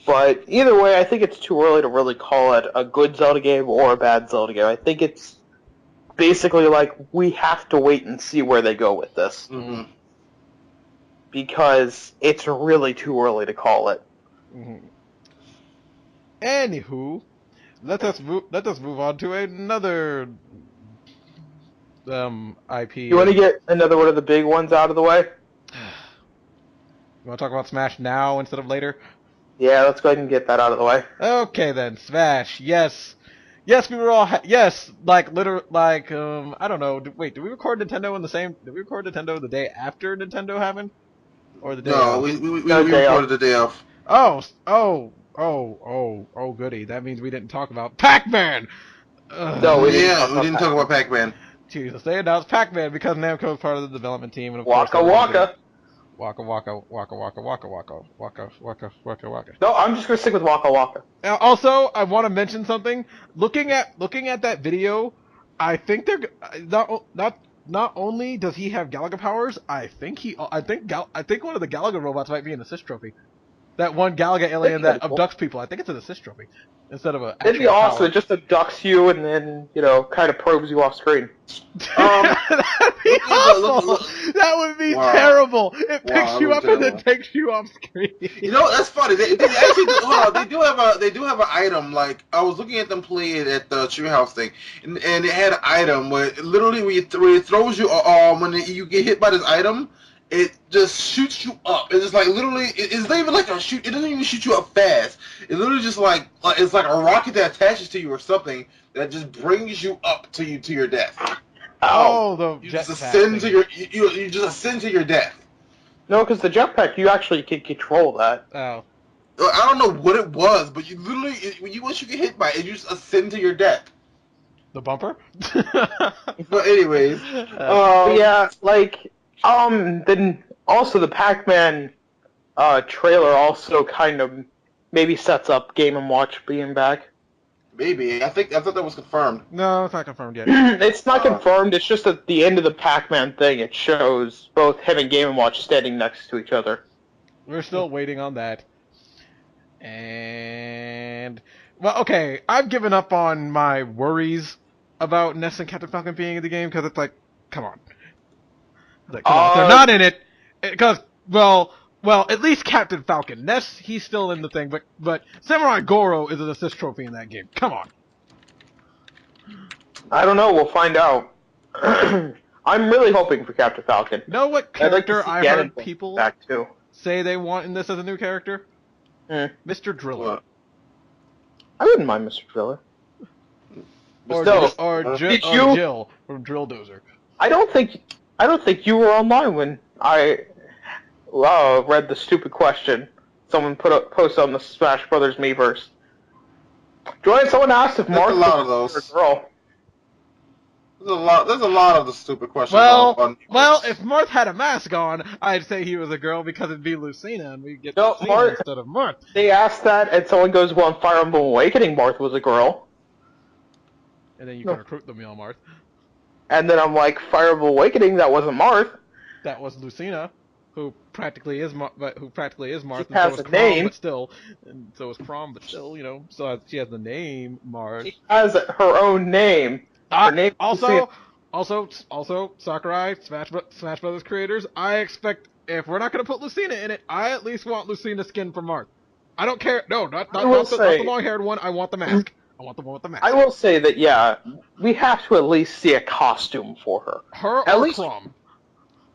But either way, I think it's too early to really call it a good Zelda game or a bad Zelda game. I think it's basically like we have to wait and see where they go with this. Mm-hmm. Because it's really too early to call it. Mm-hmm. Anywho, let us move on to another IP. You want to get another one of the big ones out of the way? You want to talk about Smash now instead of later? Yeah, let's go ahead and get that out of the way. Okay then, Smash. Yes, we were all yes, like I don't know. Wait, did we record Nintendo in the same? Did we record Nintendo the day after Nintendo happened, or the day? No, we recorded the day off. Oh, goody. That means we didn't talk about Pac-Man. No, we didn't talk about Pac-Man. Jesus, they announced Pac-Man because Namco is part of the development team, and of Waka course, Waka. Waka Waka Waka Waka Waka Waka Waka Waka Waka Waka. No, I'm just gonna stick with Waka Waka. Also, I want to mention something. Looking at that video, I think they're not only does he have Galaga powers, I think one of the Galaga robots might be an assist trophy. That one Galaga alien that abducts people, I think it's an assist trophy instead of a. It'd be awesome. It just abducts you and then kind of probes you off screen. That'd be awful. That would be terrible. It picks you up and then takes you off screen. You know, that's funny. They actually hold on. They do have an item. Like I was looking at them play it at the Treehouse thing, and it had an item where literally when it throws you when you get hit by this item, it just shoots you up. It's just like literally. It's not even like a shoot. It doesn't even shoot you up fast. It literally just like it's like a rocket that attaches to you or something that just brings you up to your death. You just ascend to you just ascend to your death. No, because the jetpack you actually can control that. Oh. I don't know what it was, but you literally once you get hit by it, you just ascend to your death. The bumper. But anyways, then also the Pac-Man trailer also kind of maybe sets up Game & Watch being back. Maybe. I thought that was confirmed. No, it's not confirmed yet. It's not confirmed. It's just at the end of the Pac-Man thing, it shows both him and Game & Watch standing next to each other. We're still waiting on that. And well, okay, I've given up on my worries about Ness and Captain Falcon being in the game because it's like, come on. Like, come on, if they're not in it, because well, at least Captain Falcon. Ness, he's still in the thing, but Samurai Goro is an assist trophy in that game. Come on. I don't know. We'll find out. I'm really hoping for Captain Falcon. Know what character I heard people back too. say they want in this as a new character? Mr. Driller. What? I wouldn't mind Mr. Driller. Or Jill from Drill Dozer. I don't think you were online when I read the stupid question someone posted on the Smash Brothers Miiverse. Joanne, someone asked if Marth was a girl. There's a lot of the stupid questions. Well, if Marth had a mask on, I'd say he was a girl because it'd be Lucina and we'd get Lucina instead of Marth. They asked that, and someone goes, well, in Fire Emblem Awakening, Marth was a girl. And then you can recruit them, Marth. And then I'm like, Fire Emblem Awakening, that wasn't Marth. That was Lucina, who practically is Marth. She has a name, but still, and so is Chrom, but still, so she has the name Marth. She has her own name. Her name also, Sakurai, Smash Brothers creators. I expect if we're not going to put Lucina in it, I at least want Lucina's skin from Marth. I don't care. No, not the long-haired one. I want the mask. I want the one with the mask. I will say that, yeah, we have to at least see a costume for her. Her or Chrom.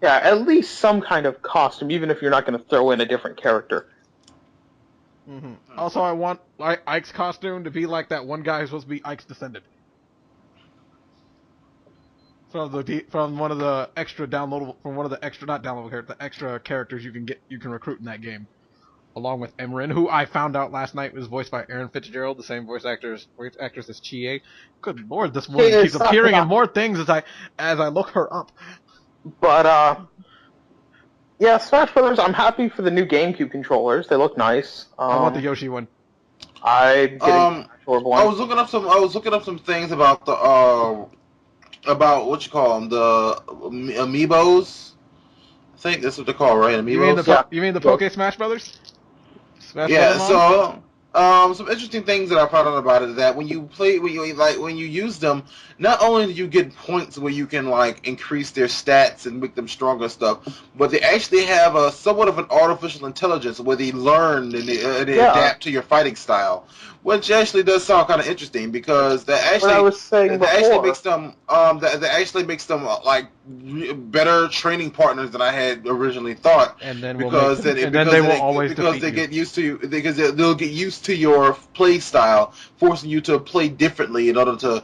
Yeah, at least some kind of costume, even if you're not going to throw in a different character. Mm-hmm. Also, I want Ike's costume to be like that one guy who's supposed to be Ike's descendant. From one of the extra downloadable, the extra characters you can recruit in that game, along with Emrin, who I found out last night was voiced by Erin Fitzgerald, the same voice actress as Chie. Good lord, this woman keeps appearing in more things as I look her up. But Yeah, Smash Brothers. I'm happy for the new GameCube controllers. They look nice. I want the Yoshi one. I'm getting the Orb I one. was looking up some things about the about what you call them, the amiibos. I think that's what they're called, right? Amiibos. Yeah. You mean the Poke Smash Brothers? Smash Yeah. Brothermon? So, some interesting things that I found out about it is that when you use them, not only do you get points where you can like increase their stats and make them stronger and stuff, but they actually have a somewhat of an artificial intelligence where they learn and they Yeah. adapt to your fighting style, which actually does sound kind of interesting because What I was saying that actually before. makes them that actually makes them like better training partners than I had originally thought, And then because they will always because defeat they you. get used to because they'll get used to your play style, forcing you to play differently in order to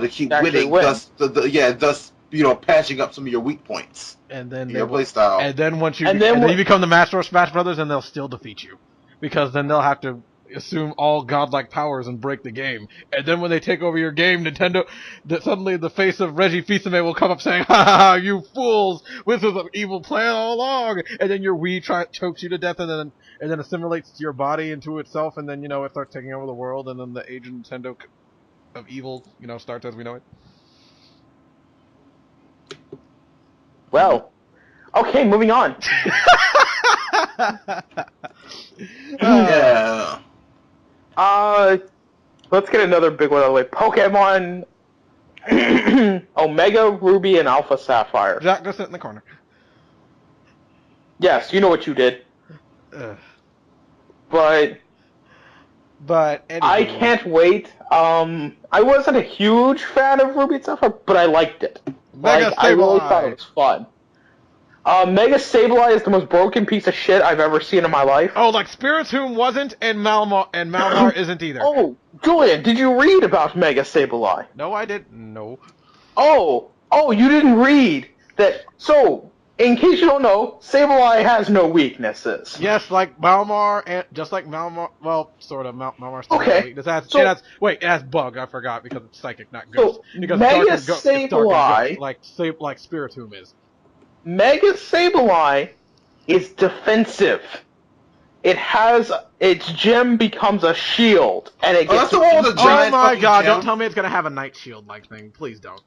keep Actually winning. win. Thus patching up some of your weak points And then in they your will. play style. And then And then you become the master of Smash Brothers, and they'll still defeat you, because then they'll have to assume all godlike powers and break the game. And then when they take over your game, Nintendo, suddenly the face of Reggie Fils-Aimé will come up saying, "Ha ha ha! You fools! This is an evil plan all along." And then your Wii chokes you to death, and then assimilates your body into itself, and then it starts taking over the world, and then the age of Nintendo of evil starts as we know it. Well. Okay, moving on. Yeah. Let's get another big one out of the way. Pokemon Omega Ruby and Alpha Sapphire. Jack, go sit in the corner. Yes, you know what you did. But anyway. I can't wait. I wasn't a huge fan of Ruby and Sapphire, but I liked it. Mega I really Sableye. thought it was fun. Mega Sableye is the most broken piece of shit I've ever seen in my life. Oh, like Spiritomb wasn't, and Malamar isn't either. Oh, Julian, did you read about Mega Sableye? No, I didn't. No. Oh, you didn't read that. So, in case you don't know, Sableye has no weaknesses. Yes, like Malamar, and just like Malamar. Well, sort of. Malamar still has a weakness. It has Bug. I forgot, because it's psychic, not ghost. So, Because Mega it's dark and ghost, Sableye, like Spiritomb is. Mega Sableye is defensive. It has its gem becomes a shield, and it gets. That's the one with the giant. Oh my fucking god! gem. Don't tell me it's gonna have a night shield like thing. Please don't.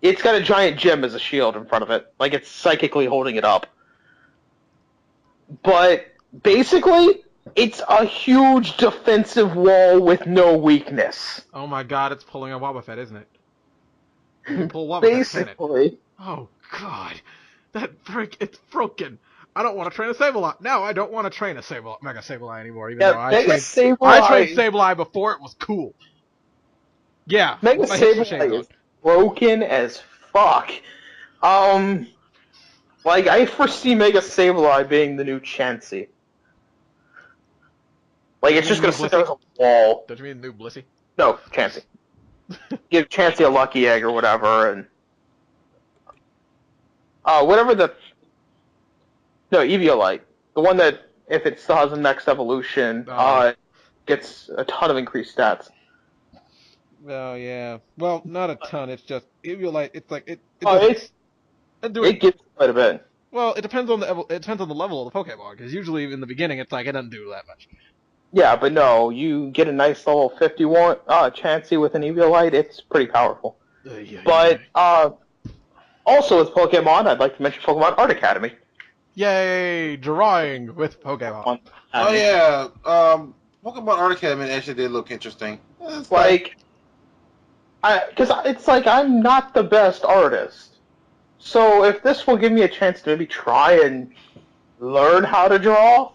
It's got a giant gem as a shield in front of it, like it's psychically holding it up. But basically, it's a huge defensive wall with no weakness. Oh my god! It's pulling a Wobbuffet, isn't it? Pull Wobbuffet, Basically. Oh god, it's broken. I don't want to train a Sableye. Now I don't want to train a Mega Sableye anymore, even though I trained Sableye before it was cool. Yeah, Mega Sableye is broken as fuck. Like, I foresee Mega Sableye being the new Chansey. Like, it's just gonna sit there as a wall. Don't you mean the new Blissey? No, Chansey. Give Chansey a Lucky Egg or whatever, and... whatever the... No, Eviolite. The one that, if it still has the next evolution, gets a ton of increased stats. Oh, yeah. Well, not a ton. It's just... Eviolite, it's like... It gives quite a bit. Well, it depends on the level of the Pokemon, because usually in the beginning it's like, it doesn't do that much. Yeah, but no, you get a nice level 51 Chansey with an Eviolite, it's pretty powerful. But, also with Pokemon, I'd like to mention Pokemon Art Academy. Yay! Drawing with Pokemon. Oh yeah, Pokemon Art Academy actually did look interesting. It's because it's like I'm not the best artist, so if this will give me a chance to maybe try and learn how to draw,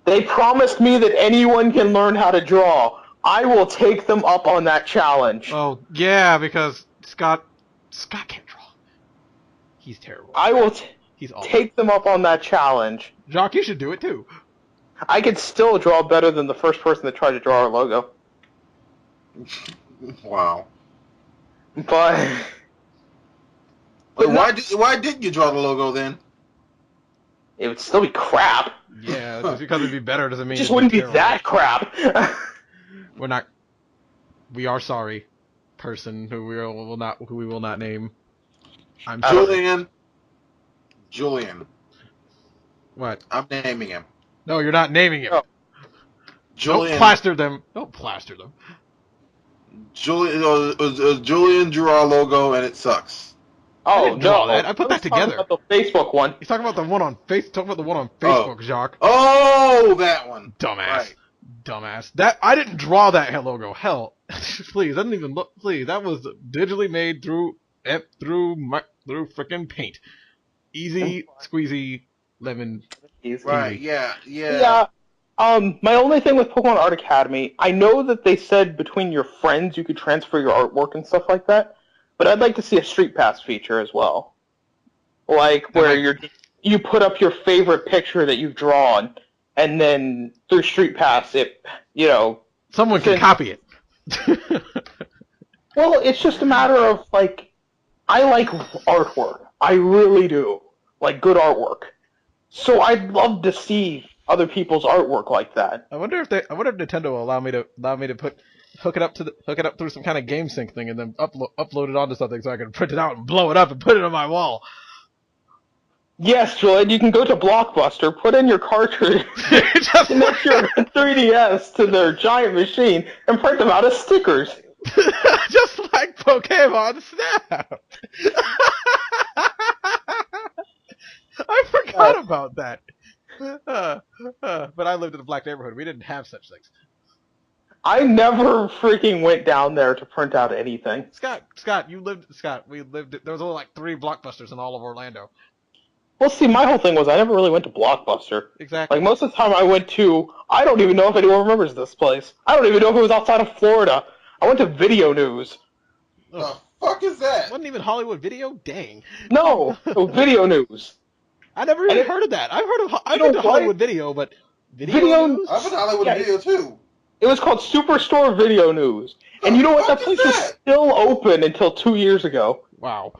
they promised me that anyone can learn how to draw. I will take them up on that challenge. Oh yeah, because Scott can't draw. He's terrible. I will. He's awful. Take them up on that challenge. Jock, you should do it too. I could still draw better than the first person that tried to draw our logo. Wow. But why didn't you draw the logo then? It would still be crap. Yeah, just because it'd be better doesn't mean it just wouldn't be that crap. We are sorry, person who we will not name. Julian. What? I'm naming him. No, you're not naming him. Oh. Julian. Don't plaster them. Don't plaster them. Julian drew our logo, and it sucks. I Oh, didn't draw no. that. I put that was talking together. about the Facebook one. He's talking about the one on Facebook, Jacques. Oh, that one. Dumbass. Right. Dumbass. That I didn't draw that logo. Hell, please, that didn't even look. Please, that was digitally made through frickin' paint. Easy squeezy lemon. Right. Easy. Yeah. Yeah. My only thing with Pokemon Art Academy, I know that they said between your friends you could transfer your artwork and stuff like that, but I'd like to see a Street Pass feature as well. Like where you put up your favorite picture that you've drawn, and then through Street Pass Someone can copy it. Well, it's just a matter of like, I like artwork. I really do. Like good artwork. So I'd love to see other people's artwork like that. I wonder if Nintendo will allow me to hook it up through some kind of game sync thing and then upload it onto something so I can print it out and blow it up and put it on my wall. Yes, Julian, you can go to Blockbuster, put in your cartridge, connect your 3DS to their giant machine, and print them out as stickers. Just like Pokemon Snap. I forgot about that. But I lived in a black neighborhood. We didn't have such things. I never freaking went down there to print out anything. Scott, we lived, there was only like 3 Blockbusters in all of Orlando. Well, see, my whole thing was I never really went to Blockbuster. Exactly. Like, most of the time I went to, I don't even know if anyone remembers this place. I don't even know if it was outside of Florida. I went to Video News. The fuck is that? Wasn't even Hollywood Video? Dang. No, it was Video News. I never even heard of that. I've heard of Hollywood Video, but Video News? I've been Hollywood Video too. It was called Superstore Video News. And you know what? That place was still open until 2 years ago. Wow.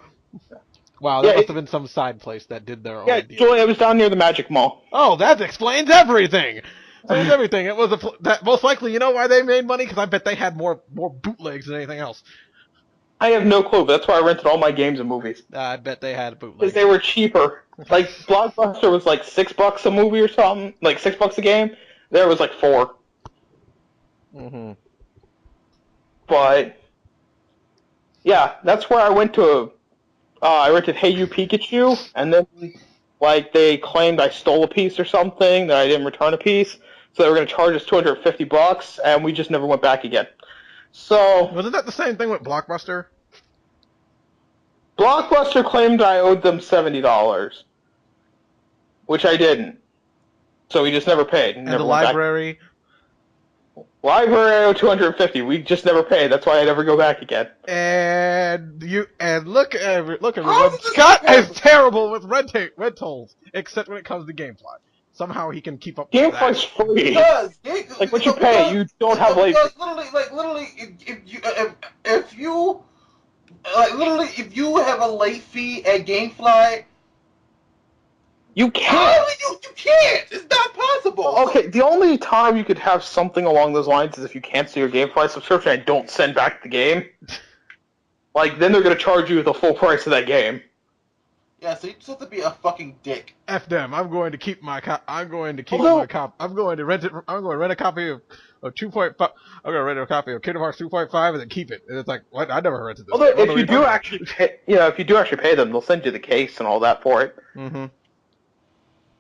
Wow, that must have been some side place that did their own deal. Yeah, Julie, I was down near the Magic Mall. Oh, that explains everything! It was that most likely, you know why they made money? Because I bet they had more bootlegs than anything else. I have no clue, but that's why I rented all my games and movies. I bet they had bootlegs. Because they were cheaper. Like, Blockbuster was like $6 a movie or something. Like, $6 a game. There was like $4. Mm-hmm. But, yeah, that's where I went to... I rented Hey You Pikachu, and then, like, they claimed I stole a piece or something, that I didn't return a piece, so they were going to charge us $250, and we just never went back again. So... Wasn't that the same thing with Blockbuster? Blockbuster claimed I owed them $70, which I didn't. So we just never paid. And the library? Library I owe $250. We just never paid. That's why I never go back again. And look everyone. Scott is terrible with rentals, except when it comes to GameFly. Somehow he can keep up with that. GameFly's free. Because, like what you pay, you don't have late fees. Literally, if you have a late fee at GameFly, you can't. You can't. It's not possible. Okay, the only time you could have something along those lines is if you cancel your GameFly subscription and don't send back the game. Like, then they're going to charge you the full price of that game. Yeah, so you just have to be a fucking dick. F them. I'm going to keep my copy. I'm going to rent it. I'm going to rent a copy of 2.5. I'm going to rent a copy of Kingdom Hearts 2.5 and then keep it. And it's like, what? I never rented this. Although, if you do actually pay them, they'll send you the case and all that for it. Mm-hmm.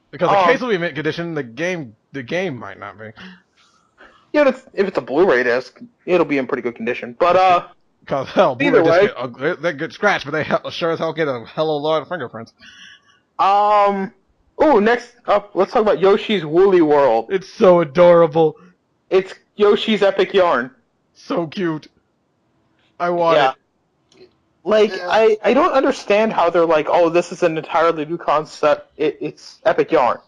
Because the case will be mint condition, the game might not be. Yeah, if it's a Blu-ray disc, it'll be in pretty good condition. But because hell, Blu-ray discs they get scratched, but they sure as hell get a hell of a lot of fingerprints. Next up, let's talk about Yoshi's Woolly World. It's so adorable. It's Yoshi's Epic Yarn. So cute. I want it. Like, yeah. I don't understand how they're like, oh, this is an entirely new concept. It's Epic Yarn.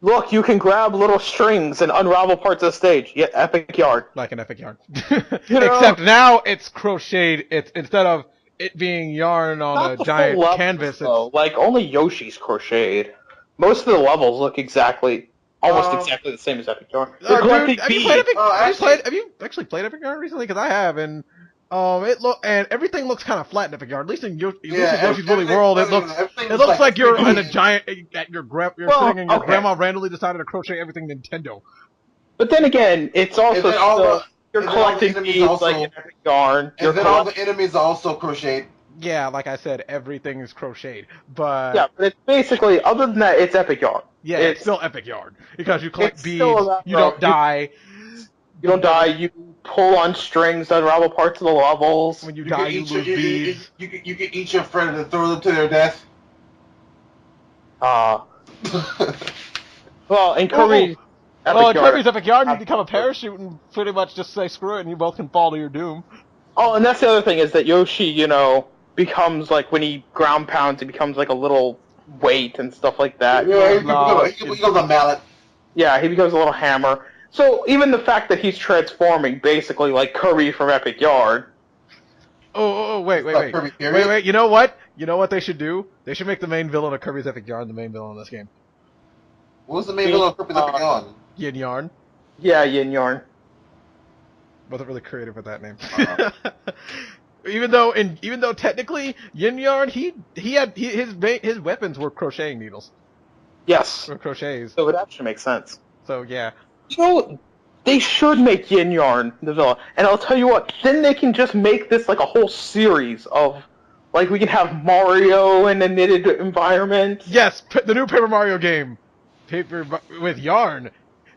Look, you can grab little strings and unravel parts of the stage. Yeah, Epic Yarn. Like an Epic Yarn. Except now it's crocheted. It's instead of it being yarn on a giant canvas. Like, only Yoshi's crocheted. Most of the levels look almost exactly the same as Epic Yarn. Dude, have you actually played Epic Yarn recently? Because I have, and And everything looks kind of flat in Epic Yard. At least in Yoshi's Woolly everything- World, everything it was looks like you're 3D. in a giant at your you're Well, sitting and your okay. grandma randomly decided to crochet everything Nintendo. But then again, it's also then all still, the- you're and then all the collecting enemies beads also- like in Epic Yarn. You're And then all the enemies are also crocheted. Yeah, like I said, everything is crocheted. But yeah, but it's basically, other than that, it's Epic Yarn. yeah, it's still Epic Yard because you collect it's beads, still about- you don't die. You don't die. You pull on strings to unravel parts of the levels. When you You die, can you eat lose beads. you can eat your friend and throw them to their death. Well, in Oh, Kirby, Well, in Epic Yarn. Kirby's Epic Yard, you become a parachute and pretty much just say screw it, and you both can fall to your doom. Oh, and that's the other thing is that Yoshi, becomes like when he ground pounds, he becomes like a little weight and stuff like that. Yeah, he becomes a mallet. Yeah, he becomes a little hammer. So even the fact that he's transforming basically like Kirby from Epic Yard. Wait. Kirby period. Wait, you know what? You know what they should do? They should make the main villain of Kirby's Epic Yarn the main villain in this game. What was the main villain of Kirby's Epic Yarn? Yin Yarn. Yeah, Yin Yarn. Wasn't really creative with that name. Even though technically Yin Yarn, his weapons were crocheting needles Yes. or crochets. So it actually makes sense. So yeah. They should make Yin Yarn the villain. And I'll tell you what, then they can just make this like a whole series of, like, we can have Mario in a knitted environment. Yes, the new Paper Mario game, with Yarn.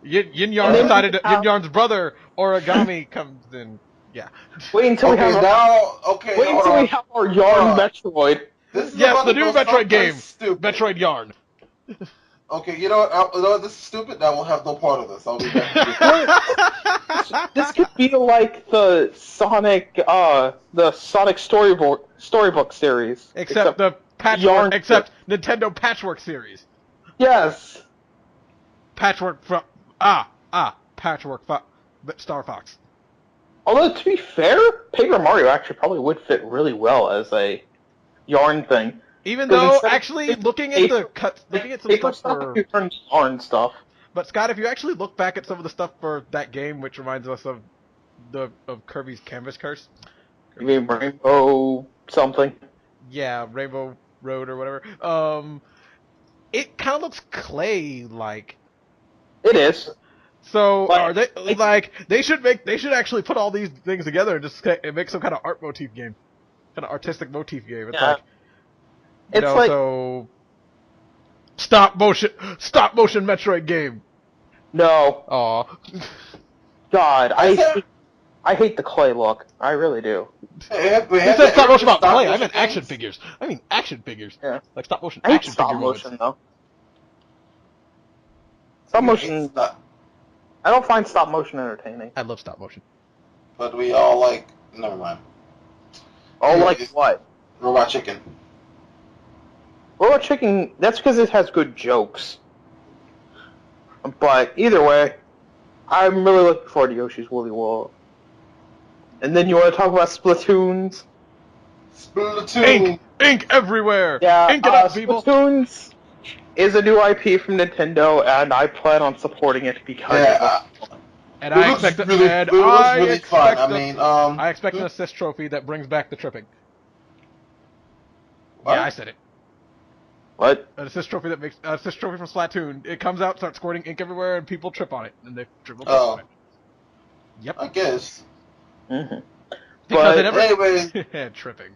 Yin Yarn then decided we Yin have- Yarn's brother Origami comes in. Yeah. Wait until we have we have our Yarn Metroid. This is Yes, about the to new go Metroid someplace game. Stupid. Metroid Yarn. Okay, you know what? This is stupid. I will have no part of this. I'll be back. This could be like the Sonic storybook series. Except the patchwork. Yarn- Except Nintendo Patchwork series. Yes. Patchwork from Patchwork Star Fox. Although to be fair, Paper Mario actually probably would fit really well as a Yarn thing. Even Because though, instead of actually, looking at some Paper stuff you turn Yarn stuff. but Scott, if you actually look back at some of the stuff for that game, which reminds us of Kirby's Canvas Curse. You mean Rainbow something? Yeah, Rainbow Road or whatever. It kind of looks clay-like. It is. So But are they like they should actually put all these things together and just make some kind of art motif game, kind of artistic motif game. It's Yeah. like, you It's know, like so stop motion Metroid game. no, Aw. God, I hate the clay look. I really do. You said stop motion about play. I meant action figures. I mean action figures. Yeah. Like stop motion I hate action stop figure motion ones. though. Stop motion. I don't find stop motion entertaining. I love stop motion. But we all like. Never mind. Oh, Yeah, like it's- what? Robot Chicken. Robot Chicken. That's because it has good jokes. But either way, I'm really looking forward to Yoshi's Woolly World. And then you want to talk about Splatoons? Splatoon. Ink everywhere. Yeah, Ink it up, people. Splatoons is a new IP from Nintendo, and I plan on supporting it because Yeah, And it I looks expect really, and it looks I really expect fun. a- I mean, I expect an assist trophy that brings back the tripping. what? Yeah, I said it. what? An assist trophy that makes assist trophy from Splatoon. It comes out, starts squirting ink everywhere, and people trip on it, and they triple trip Oh. on it. Yep. I guess. Mm-hmm. Because But it never Anyways, tripping.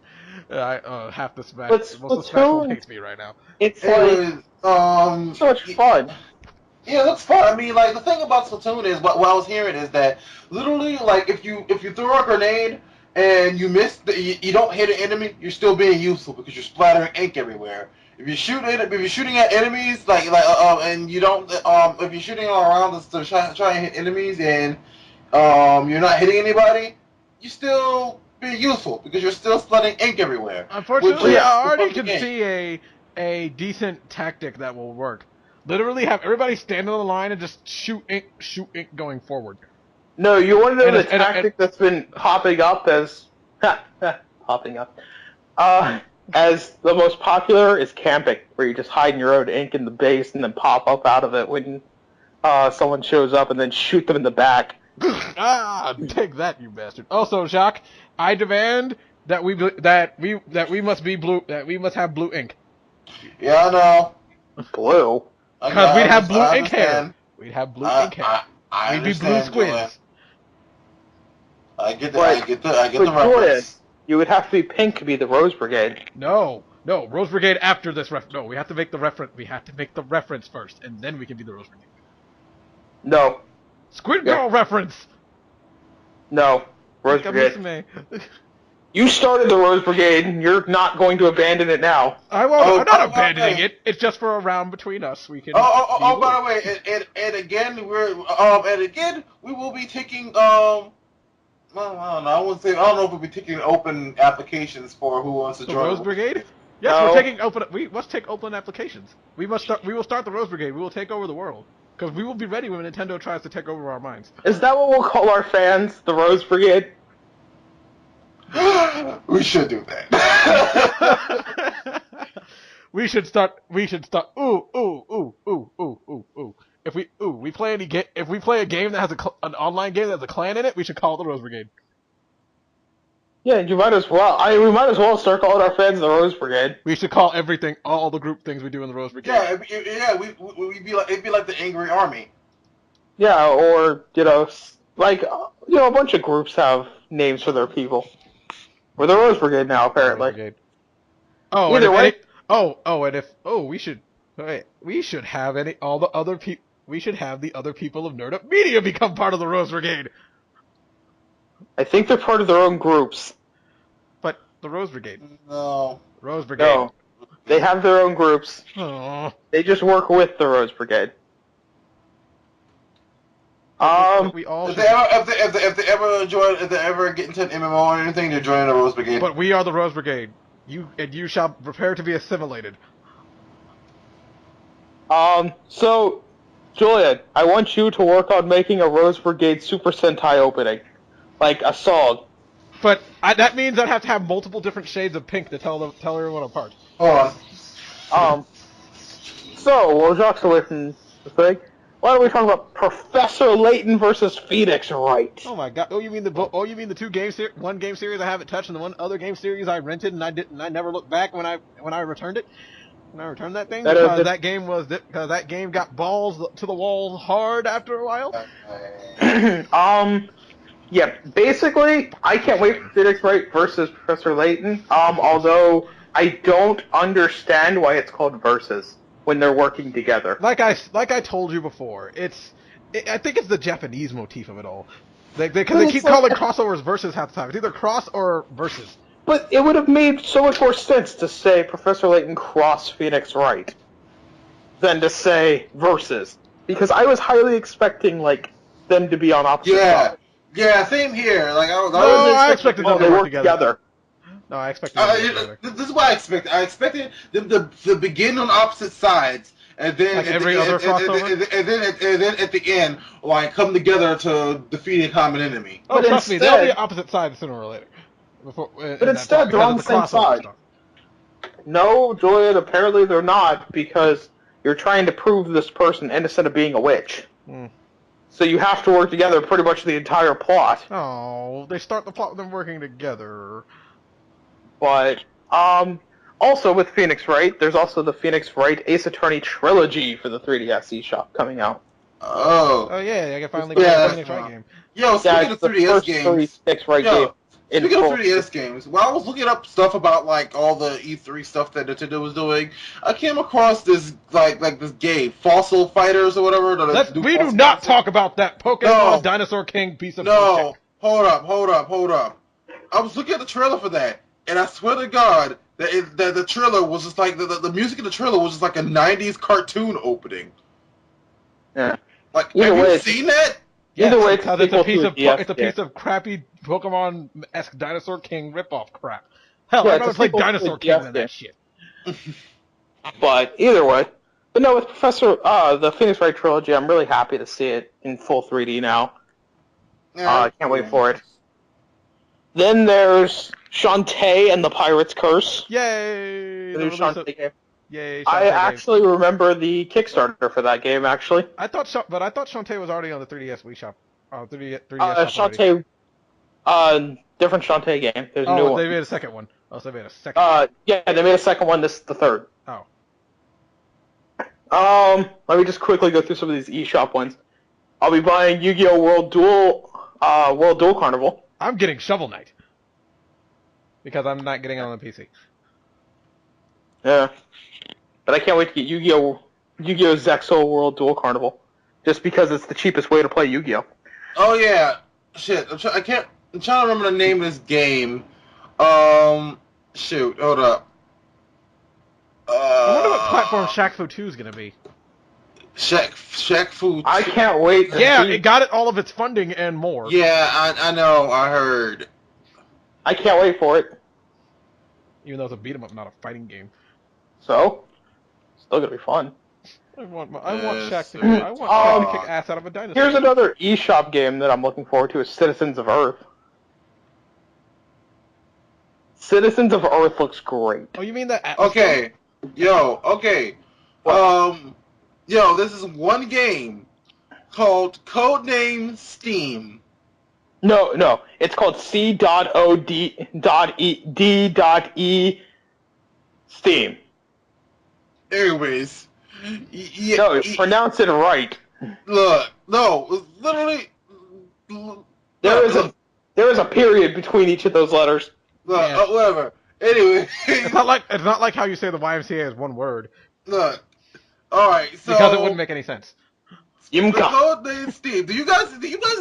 Half the Smash, But most of the Smash world Splatoon- hates me right now. It's like anyways, so much fun. Yeah, it looks fun. I mean, like the thing about Splatoon is what I was hearing is that literally, like if you throw a grenade and you miss, you don't hit an enemy, you're still being useful because you're splattering ink everywhere. If you're shooting at enemies, and you don't, if you're shooting all around to try and hit enemies and you're not hitting anybody, you still being useful because you're still splatting ink everywhere. Unfortunately, Which is I already the fun can of the see a decent tactic that will work. Literally have everybody stand on the line and just shoot ink going forward. No, you want to know And the tactic that's been popping up as as the most popular is camping, where you just hide in your own ink in the base and then pop up out of it when someone shows up and then shoot them in the back Take that, you bastard. Also, Jacques, I demand that we must be blue. That we must have blue ink. Yeah, I know. Blue. Because we'd have blue I ink hair. understand. We'd have blue ink hair. I We'd be blue understand, Julian. squids. I get But the Julian, reference. you would have to be pink to be the Rose Brigade. No, Rose Brigade after this No, we have to make the reference. We have to make the reference first, and then we can be the Rose Brigade. No. Squid Girl reference. No. Rose Brigade. You started the Rose Brigade, and you're not going to abandon it now. I won't. I'm not abandoning it. It's just for a round between us. We can. By the way, and again we will be taking I don't know. I don't know if we'll be taking open applications for who wants to the join Rose Brigade. Yes, No. we're taking open. We must take open applications. We will start the Rose Brigade. We will take over the world because we will be ready when Nintendo tries to take over our minds. Is that what we'll call our fans? The Rose Brigade? We should do that. We should start. Ooh. If we play if we play a game that has an online game that has a clan in it, we should call it the Rose Brigade. Yeah, you might as well. We might as well start calling our fans the Rose Brigade. We should call everything, all the group things we do in the Rose Brigade. We'd be like the Angry Army. Yeah, or a bunch of groups have names for their people. We're the Rose Brigade now, apparently. Brigade. Oh, Either way. We should have the other people of Nerd Up Media become part of the Rose Brigade. I think they're part of their own groups. But the Rose Brigade. No. Rose Brigade. No. They have their own groups. Aww. They just work with the Rose Brigade. We all if they ever get into an MMO or anything, they're joining the Rose Brigade. But we are the Rose Brigade. You shall prepare to be assimilated. So, Julian, I want you to work on making a Rose Brigade Super Sentai opening. Like a song. But that means I'd have to have multiple different shades of pink to tell everyone apart. Hold on. So, while Jacques away from the thing, why don't we talk about Professor Layton versus Phoenix Wright? Oh my god! You mean the two game series? One game series I haven't touched, and the one other game series I rented and I never looked back when I returned it. When I returned that thing because that game got balls to the wall hard after a while. Yeah, basically, I can't wait for Phoenix Wright versus Professor Layton. Although I don't understand why it's called Versus when they're working together. Like I told you before, I think it's the Japanese motif of it all. Because they keep calling crossovers Versus half the time. It's either cross or Versus. But it would have made so much more sense to say Professor Layton cross Phoenix Wright than to say Versus, because I was highly expecting them to be on opposite sides. Yeah, same here. I expected them to work together. No, I expected them to work together. This is what I expected. I expected them to begin on opposite sides, and then like every other crossover, and then at the end, come together to defeat a common enemy. Oh, but trust me, they'll be opposite sides sooner or later. But instead, they're on the same side. Stuff. No, Julian, apparently they're not, because you're trying to prove this person innocent of being a witch. So you have to work together pretty much the entire plot. Oh, they start the plot with them working together. But, also with Phoenix Wright, there's also the Phoenix Wright Ace Attorney trilogy for the 3DS eShop coming out. Oh yeah, I can finally get a Phoenix Wright game. Yo, speaking of 3DS games, Phoenix Wright game. Speaking of 3DS games, while I was looking up stuff about all the E3 stuff that Nintendo was doing, I came across this this game, Fossil Fighters or whatever. We do not talk about that Pokemon Dinosaur King piece of bullshit. Hold up. I was looking at the trailer for that, and I swear to God that the trailer was just the music in the trailer was just like a 90s cartoon opening. Yeah. Have you seen that? Either way, it's a piece of crappy Pokemon-esque Dinosaur King ripoff crap. Hell, I'd rather play Dinosaur King than that shit. But either way, no, with the Phoenix Wright trilogy, I'm really happy to see it in full 3D now. I can't wait for it. Then there's Shantae and the Pirate's Curse. Yay! The new Shantae game. Yay! I actually remember the Kickstarter for that game. Actually, I thought Shantae was already on the 3DS Wii Shop. Oh, 3DS shop already. Shantae, different Shantae game. There's a new Oh, they one. made a second one. Oh, so they made a second one. Yeah, they made a second one. This is the third. Oh. Let me just quickly go through some of these eShop ones. I'll be buying Yu-Gi-Oh! World Duel Carnival. I'm getting Shovel Knight. Because I'm not getting it on the PC. Yeah. But I can't wait to get Yu-Gi-Oh! Zexal World Duel Carnival. Just because it's the cheapest way to play Yu-Gi-Oh! Oh yeah, shit. I'm trying to remember the name of this game. Shoot, hold up. I wonder what platform Shaq Fu 2 is gonna be. Shaq Fu 2. I can't wait to Yeah, see. it got all of its funding and more. Yeah, I know. I heard. I can't wait for it. Even though it's a beat 'em up, not a fighting game. So, still gonna be fun. I want Shaq to kick ass out of a dinosaur. Here's another eShop game that I'm looking forward to: is Citizens of Earth. Citizens of Earth looks great. Oh, you mean that? Okay, okay. What? This is one game called Codename Steam. No, it's called C.O.D.E Steam. Anyways, No, pronounce it right. Look, no, literally. There is a period between each of those letters. Look, Yeah. whatever. Anyway, It's not like how you say the YMCA is one word. look. All right, so Because it wouldn't make any sense. the Yimka. Codename Steam. Do you guys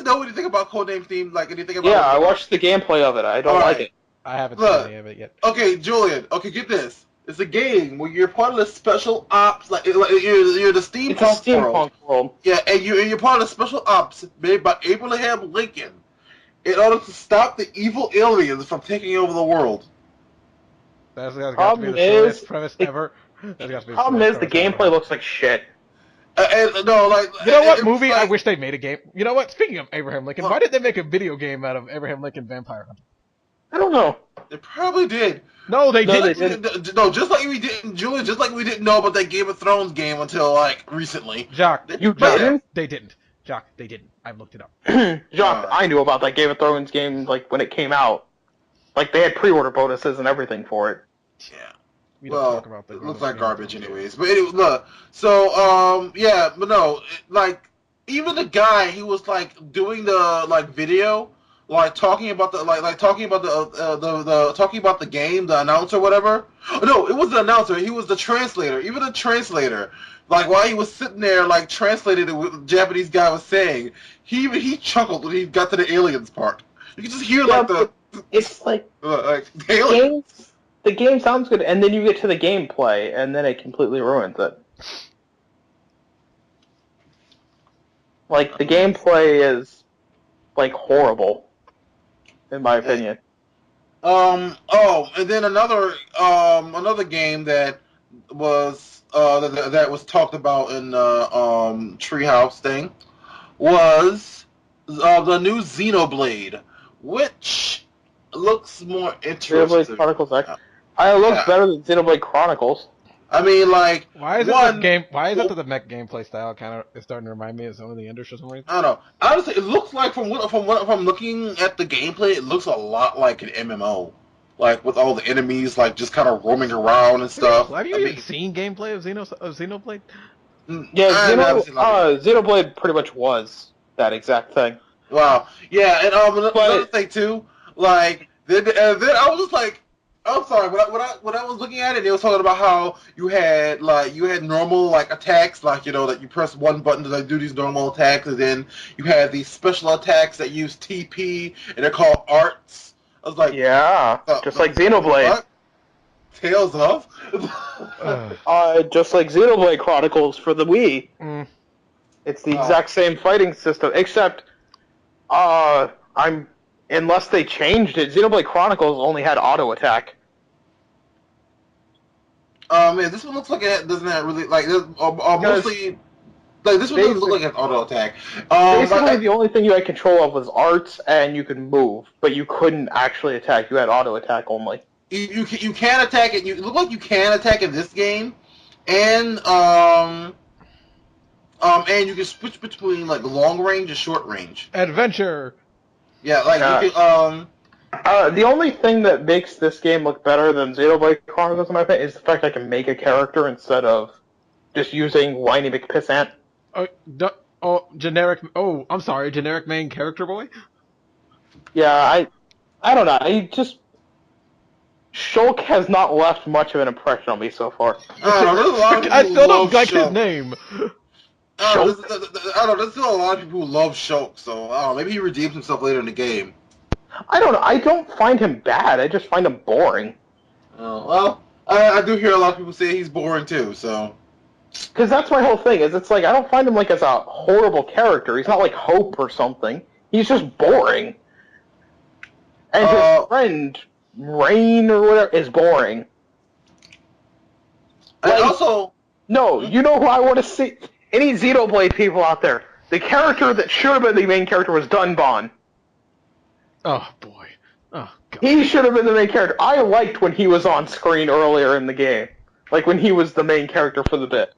know anything about Codename Steam? Like anything about? Yeah, I watched the gameplay of it. I don't like it. I haven't Look. seen any of it yet. Okay, Julian. Okay, get this. It's a game where you're part of the special ops, like you're the steampunk It's a steampunk world. Yeah, and you're part of the special ops made by Abraham Lincoln in order to stop the evil aliens from taking over the world. That's got to be the shortest premise ever. Problem is, the gameplay looks like shit. No, like You know what it- movie like, I wish they made a game? You know what? Speaking of Abraham Lincoln, why did they make a video game out of Abraham Lincoln Vampire Hunter? I don't know. They probably did. No, they No, didn't. they didn't. No, just like we didn't, Julian. Just like we didn't know about that Game of Thrones game until like recently. Jock, You Jock, didn't? They didn't. Jock, they didn't. I've looked it up. Jacques, I knew about that Game of Thrones game like when it came out. Like they had pre-order bonuses and everything for it. Yeah. We don't Well, talk about the it looks like garbage anyways. But anyway, look. So, yeah, but no, like, even the guy, he was, like, doing the, like, video, like, talking about the, like talking about talking about the game, the announcer, whatever. No, it was the announcer. He was the translator. Even the translator, like, while he was sitting there, like, translating what the Japanese guy was saying, he chuckled when he got to the aliens part. You could just hear, Yeah, like, It's like the aliens. the game sounds good, and then you get to the gameplay, and then it completely ruins it. Like the gameplay is like horrible, in my opinion. Oh, and then another game that was that was talked about in the Treehouse thing was the new Xenoblade, which looks more interesting. Xenoblade Chronicles X. It looks Yeah. better than Xenoblade Chronicles. I mean, like, Why is it one, the game? Why is it that the mech gameplay style kind of is starting to remind me of some of the Enders for some reason? I don't know. Honestly, it looks like from looking at the gameplay, it looks a lot like an MMO, like with all the enemies like just kind of roaming around and stuff. Have you even seen gameplay of Xenoblade? Yeah, I haven't seen nothing. Xenoblade pretty much was that exact thing. Wow. Yeah, and another thing too, like then I was just like, I'm sorry, when I was looking at it, they was talking about how you had normal like attacks, like that you press one button to like, do these normal attacks, and then you had these special attacks that use TP, and they're called arts. I was like, Yeah, just like Xenoblade. What? Tales of? Just like Xenoblade Chronicles for the Wii. Mm. It's the exact same fighting system, except unless they changed it, Xenoblade Chronicles only had auto attack. Man, this one looks like it doesn't have really like mostly like this one doesn't look like an auto attack. Basically, the only thing you had control of was arts, and you could move, but you couldn't actually attack. You had auto attack only. You can attack it. You look like you can attack in this game, and And you can switch between like long range and short range. Adventure. Yeah, like you can The only thing that makes this game look better than Xenoblade Chronicles, in my opinion, is the fact I can make a character instead of just using Whiny McPissant. Generic. Oh, I'm sorry, generic main character boy. Yeah, I don't know. Shulk has not left much of an impression on me so far. I don't know, there's a lot of people I who still don't love like his Shulk. name. I don't know, there's still a lot of people who love Shulk, so I don't know, maybe he redeems himself later in the game. I don't know. I don't find him bad. I just find him boring. Oh, well, I do hear a lot of people say he's boring too, so. Because that's my whole thing, is it's like, I don't find him like as a horrible character. He's not like Hope or something. He's just boring. And his friend, Rain or whatever, is boring. And also... No, you know who I want to see? Any Xenoblade people out there. The character that should have been the main character was Dunban. Oh, boy. Oh, God. He should have been the main character. I liked when he was on screen earlier in the game. Like when he was the main character for the bit.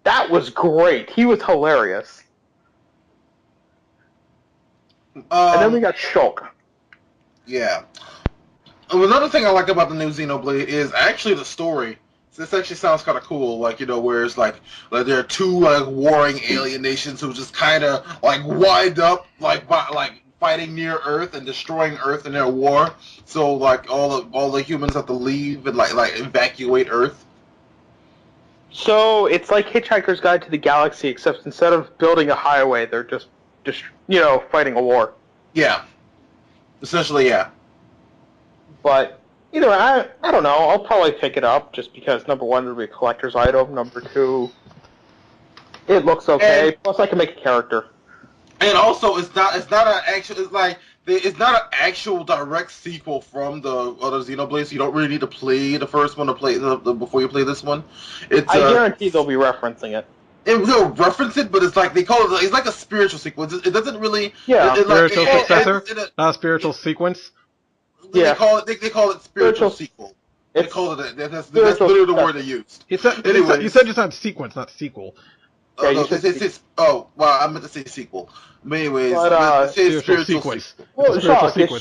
That was great. He was hilarious. And then we got Shulk. Yeah. Another thing I like about the new Xenoblade is actually the story. This actually sounds kind of cool, like, you know, where it's like there are two like warring alien nations who just kind of like wind up like fighting near Earth and destroying Earth in their war. So like all the humans have to leave and like evacuate Earth. So it's like Hitchhiker's Guide to the Galaxy, except instead of building a highway, they're just fighting a war. Yeah. Essentially, yeah. But either way, I don't know. I'll probably pick it up just because number one, it'll be a collector's item. Number two, it looks okay. Plus, I can make a character. And also, it's not an actual direct sequel from the other Xenoblade. So you don't really need to play the first one to play before you play this one. I guarantee they'll be referencing it. They'll reference it, but it's like they call it. It's like a spiritual sequel. It doesn't really. Yeah. Spiritual successor, not a spiritual sequence. Yeah. They call it spiritual sequel. They call it that. That's literally the word they used. You said just not sequence, not sequel. Yeah, well, I meant to say sequel. But anyways, spiritual sequence. Well, It's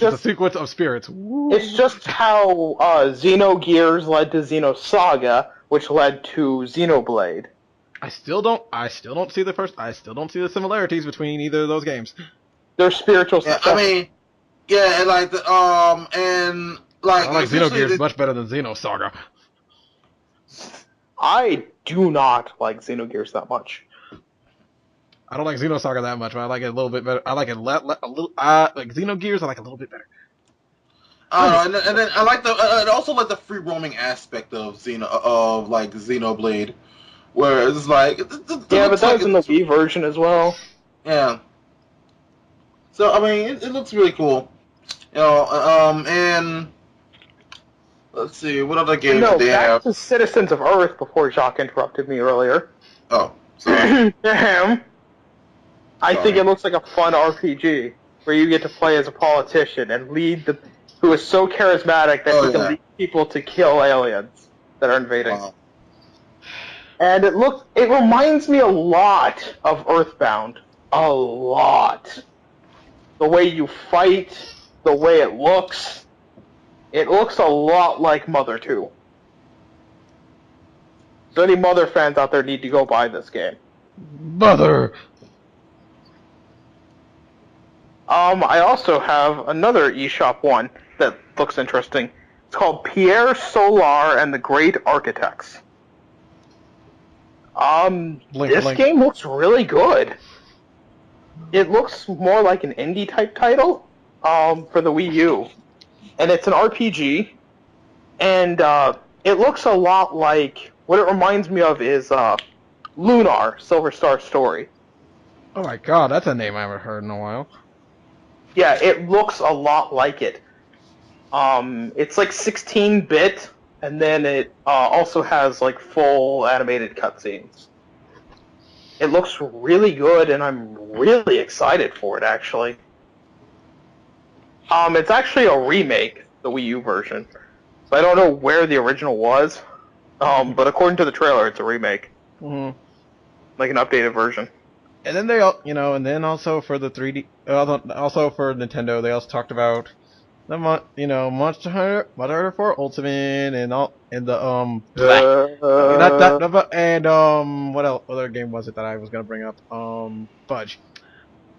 a sequence of spirits. It's just how Xenogears led to Xenosaga, which led to Xenoblade. I still don't see the similarities between either of those games. They're spiritual. Yeah, I mean, yeah, and like I like Xenogears much better than Xenosaga. I do not like Xenogears that much. I don't like Xenosaga that much, but I like it a little bit better. I like it like Xenogears. I like it a little bit better. And then I like I also like the free roaming aspect of Xenoblade, where it's like but that was in the Wii version as well. Yeah. So I mean, it looks really cool, you know. And let's see, what other games do they have? Back to Citizens of Earth before Jacques interrupted me earlier. Oh, sorry. I think it looks like a fun RPG where you get to play as a politician and lead who is so charismatic that he can lead people to kill aliens that are invading. And it reminds me a lot of Earthbound. A lot. The way you fight, the way it looks a lot like Mother 2. So any Mother fans out there need to go buy this game. Mother! I also have another eShop one that looks interesting. It's called Pierre Solar and the Great Architects. This game looks really good. It looks more like an indie type title for the Wii U. And it's an RPG. And it looks a lot like, what it reminds me of is Lunar, Silver Star Story. Oh my god, that's a name I haven't heard in a while. Yeah, it looks a lot like it. It's like 16-bit, and then it also has like full animated cutscenes. It looks really good, and I'm really excited for it, actually. It's actually a remake, the Wii U version. So I don't know where the original was, but according to the trailer, it's a remake. Mm-hmm. Like an updated version. And then and then also for the 3D, also for Nintendo, they also talked about the Monster Hunter 4 Ultimate and what else? Other game was it that I was gonna bring up? Fudge.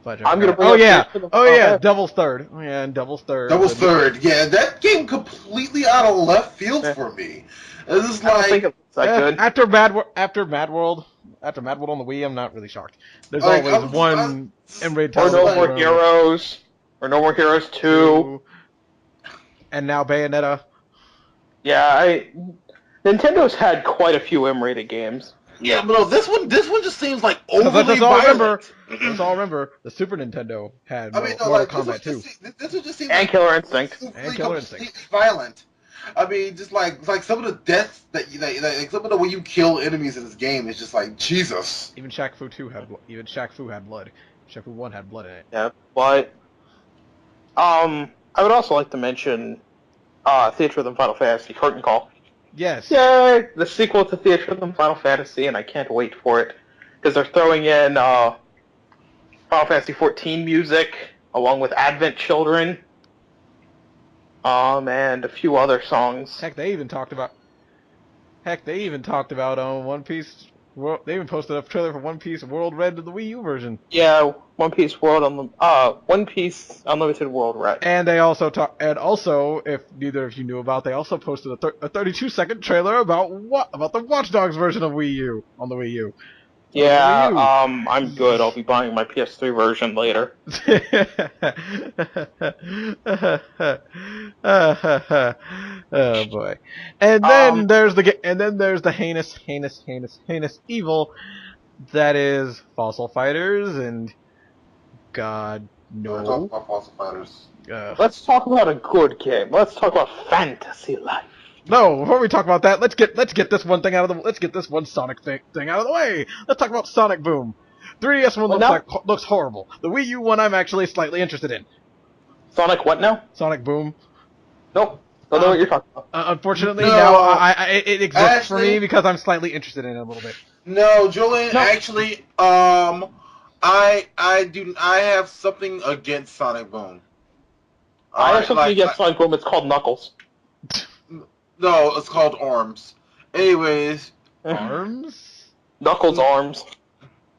I I'm gonna forgot. bring up Tears for the Final Fantasy. Devil's Third. Oh yeah, and Devil's Third. That was third. Yeah, that game completely out of left field for me. It's just I don't like think it's that good. After Mad World on the Wii, I'm not really shocked. There's Like, always one M-rated Or television. No More Heroes. Or No More Heroes 2. And now Bayonetta. Yeah, Nintendo's had quite a few M-rated games. yeah, but no, this one just seems like overly Let's all violent. remember the Super Nintendo had Mortal like, Kombat 2. This one just seems And like Killer Instinct. completely violent. I mean, just like some of the deaths that like some of the way you kill enemies in this game is just like Jesus. Even Shaq Fu 2 had blood. Shaq Fu 1 had blood in it. Yeah, but I would also like to mention Theatre of the Final Fantasy Curtain Call. Yes. Yay! The sequel to Theatre of the Final Fantasy, and I can't wait for it because they're throwing in Final Fantasy 14 music along with Advent Children. And a few other songs. Heck, they even talked about One Piece. They even posted a trailer for One Piece World Red to the Wii U version. Yeah, One Piece Unlimited World Red. And they also if neither of you knew about, they also posted a 32-second trailer about the Watch Dogs version of Wii U on the Wii U. Yeah, I'm good. I'll be buying my PS3 version later. Oh boy! And then there's the heinous evil that is Fossil Fighters and God no. Talk about Fossil Fighters. Let's talk about a good game. Let's talk about Fantasy Life. No, before we talk about that, let's get this one Sonic thing out of the way. Let's talk about Sonic Boom. 3DS one looks horrible. The Wii U one I'm actually slightly interested in. Sonic what now? Sonic Boom. Nope. Don't know what you're talking about. Unfortunately, now it exists for me because I'm slightly interested in it a little bit. No, Julian. No. Actually, I have something against Sonic Boom. I have something against Sonic Boom. It's called Knuckles. No, it's called Arms. Anyways. Arms? Knuckles' arms.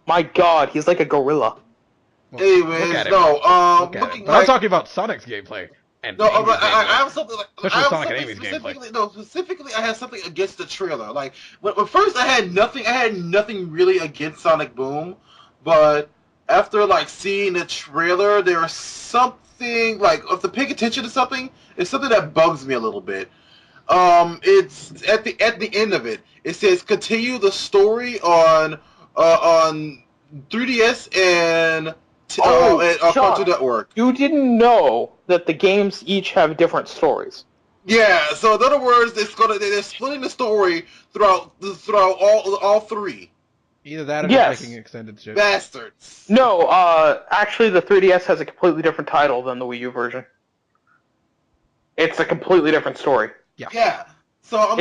My god, he's like a gorilla. Well, anyways, I'm talking about Sonic's gameplay. And no, I have something like... Especially Sonic and Amy's gameplay. No, specifically, I have something against the trailer. Like, when first I had nothing really against Sonic Boom, but after, like, seeing the trailer, there was something, like, if to pay attention to something, it's something that bugs me a little bit. It's at the end of it. It says continue the story on 3DS and Cartoon Network. You didn't know that the games each have different stories. Yeah. So in other words, they're splitting the story throughout all three. Either that or they're making extended shit. Bastards. No. Actually, the 3DS has a completely different title than the Wii U version. It's a completely different story. Yeah. So I'm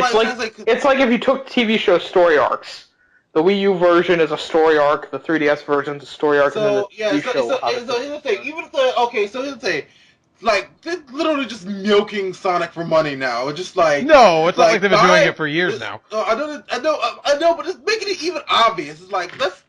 it's like if you took TV show story arcs. The Wii U version is a story arc. The 3DS version is a story arc. So here's the thing. Here's the thing. Like, they're literally just milking Sonic for money now. It's just like no, it's not like they've been doing it for years now. I know, but it's making it even obvious. It's like let's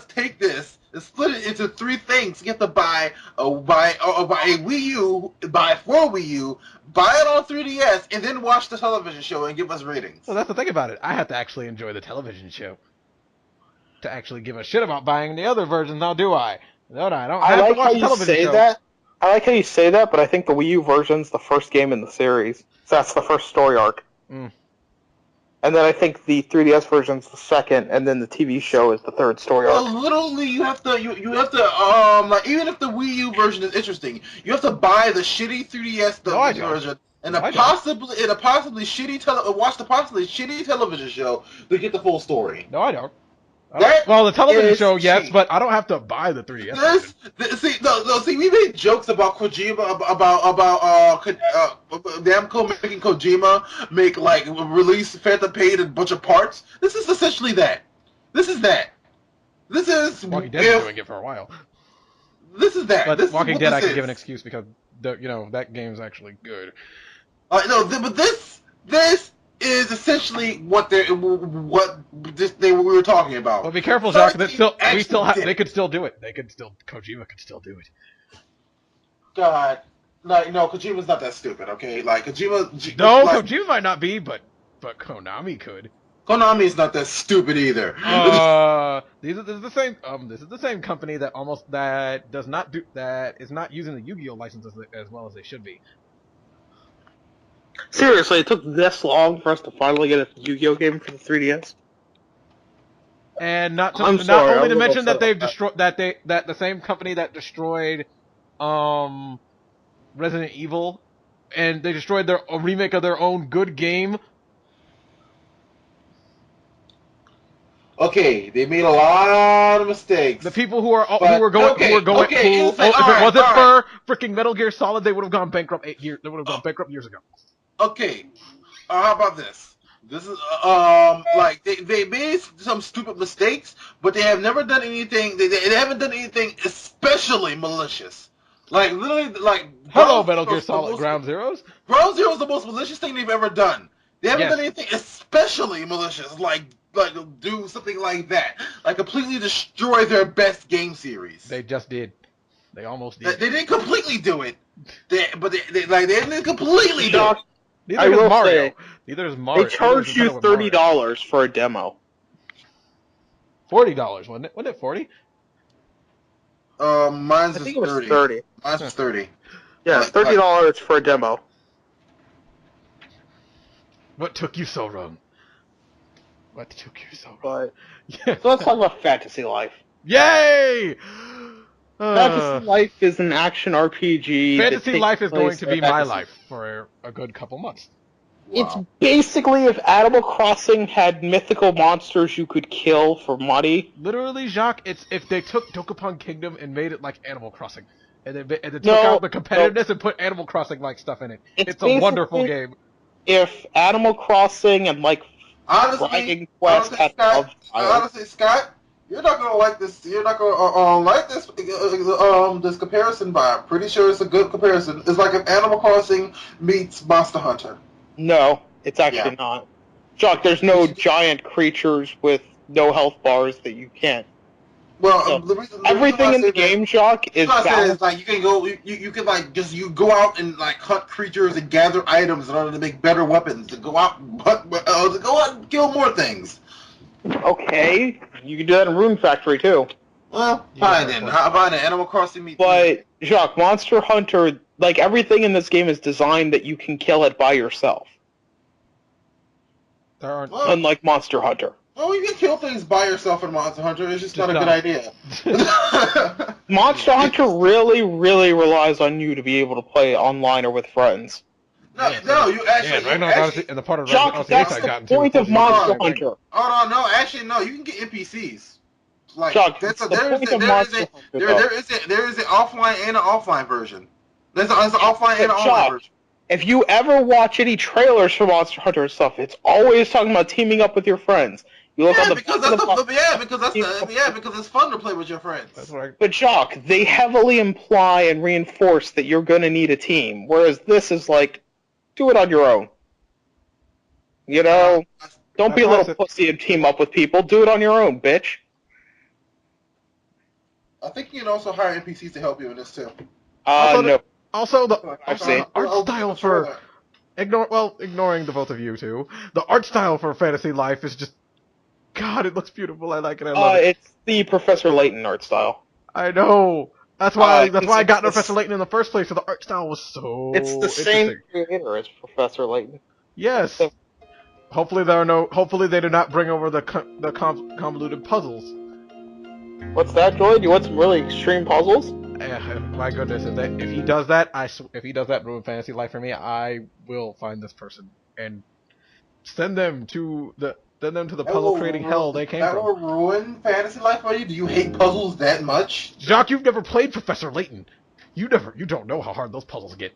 take this and split it into three things. You have to buy a Wii U, buy it for Wii U, buy it on 3DS, and then watch the television show and give us ratings. Well, that's the thing about it. I have to actually enjoy the television show to actually give a shit about buying the other versions. Now, do I? No, I don't. I have to watch the television show. I like how you say that, but I think the Wii U version's the first game in the series. So that's the first story arc. Mm. And then I think the 3DS version's the second, and then the TV show is the third story arc. Well, literally, you have to like, even if the Wii U version is interesting, you have to buy the shitty 3DS version and watch the possibly shitty television show to get the full story. No, I don't. Well, the television show, yes, cheap. But I don't have to buy the 3DS. See, we made jokes about Kojima, about Namco making Kojima release Phantom Pain and a bunch of parts. This is essentially that. This is that. This is Walking Dead's been doing it for a while. This is that. But this Walking is Dead, I this can give an is. excuse because that game's actually good. No, but this is essentially what we were talking about. Well, be careful, Jacques. They could still do it. Kojima could still do it. God, like no, Kojima's not that stupid. Okay, like Kojima. No, Kojima might not be, but Konami could. Konami's not that stupid either. This is the same company that is not using the Yu-Gi-Oh license as well as they should be. Seriously, it took this long for us to finally get a Yu-Gi-Oh game for the 3DS. And not I'm only sorry, to mention that they've upset destroyed that the same company that destroyed Resident Evil, and they destroyed a remake of their own good game. Okay, they made a lot of mistakes. The people who were going if it wasn't for freaking Metal Gear Solid, they would have gone bankrupt 8 years. They would have gone bankrupt years ago. Okay, how about this? This is like they made some stupid mistakes, but they have never done anything. They haven't done anything especially malicious. Like literally, like hello, Metal Gear Solid Ground Zeroes. Ground Zero is the most malicious thing they've ever done. They haven't done anything especially malicious, like do something like that, like completely destroy their best game series. They just did. They almost did. They didn't completely do it, they didn't completely do it. Neither is Mario. Neither is Mario. They charged you $30 for a demo. $40, wasn't it? Wasn't it 40? Mine's I think is it was 30. 30. Mine's is 30. Yeah, $30 for a demo. What took you so long? What took you so long? But so let's talk about Fantasy Life. Yay! Fantasy Life is an action RPG. Fantasy Life is going to be my life for a good couple months. Wow. It's basically if Animal Crossing had mythical monsters you could kill for money. Literally, Jacques, it's if they took Dokapon Kingdom and made it like Animal Crossing. And then took out the competitiveness and put Animal Crossing-like stuff in it. It's a wonderful game. If Animal Crossing and, like, Dragon Quest had love honestly, Scott, you're not gonna like this. You're not gonna like this this comparison, but I'm pretty sure it's a good comparison. It's like if Animal Crossing meets Monster Hunter. No, it's actually not. Jock, there's no giant creatures with no health bars that you can't. Well, the everything in the game, Jock, is balanced. Like you can go, you can like you go out and like hunt creatures and gather items in order to make better weapons. To go out and kill more things. Okay, you can do that in Rune Factory too. Well, fine then. How about an Animal Crossing meet? But Jacques, Monster Hunter, like everything in this game is designed that you can kill it by yourself. There aren't. Unlike Monster Hunter. Well, you can kill things by yourself in Monster Hunter. It's just not a good idea. Monster Hunter really, really relies on you to be able to play online or with friends. No, you actually. Yeah, Ragnarok Odyssey, and the part of Jock, Odyssey that's I the got point of Monster Hunter. Oh no, actually no. You can get NPCs. Like Jock, there is an offline and an offline version. There's an offline and an online version. If you ever watch any trailers for Monster Hunter and stuff, it's always talking about teaming up with your friends. You look on the because it's fun to play with your friends. That's right. But Jock, they heavily imply and reinforce that you're gonna need a team, whereas this is like, do it on your own. You know, don't be a little pussy and team up with people. Do it on your own, bitch. I think you can also hire NPCs to help you in this too. No. Also, the art style for ignoring the both of you two, the art style for Fantasy Life is just, God, it looks beautiful. I like it. I love it. It's the Professor Layton art style. I know. That's why I got Professor Layton in the first place. So the art style was so. It's the same creator as Professor Layton. Yes. So, hopefully they do not bring over the convoluted puzzles. What's that, Droid? You want some really extreme puzzles? My goodness, if he does that, if he does that ruin Fantasy Life for me, I will find this person and send them to the puzzle creating hell they came from. That will ruin Fantasy Life for you? Do you hate puzzles that much? Jacques, you've never played Professor Layton. You don't know how hard those puzzles get.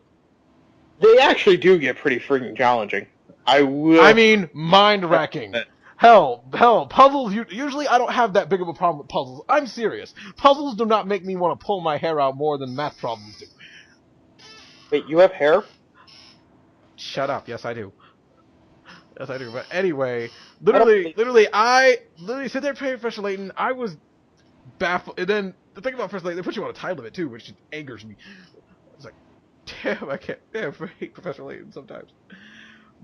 They actually do get pretty freaking challenging. I mean, mind-racking. Hell, puzzles, usually I don't have that big of a problem with puzzles. I'm serious. Puzzles do not make me want to pull my hair out more than math problems do. Wait, you have hair? Shut up. Yes, I do. Yes, I do. But anyway, I don't believe- I sit there playing Professor Layton. I was baffled. And then the thing about Professor Layton, they put you on a time limit too, which just angers me. I was like, damn, I can't. Damn, I hate Professor Layton sometimes.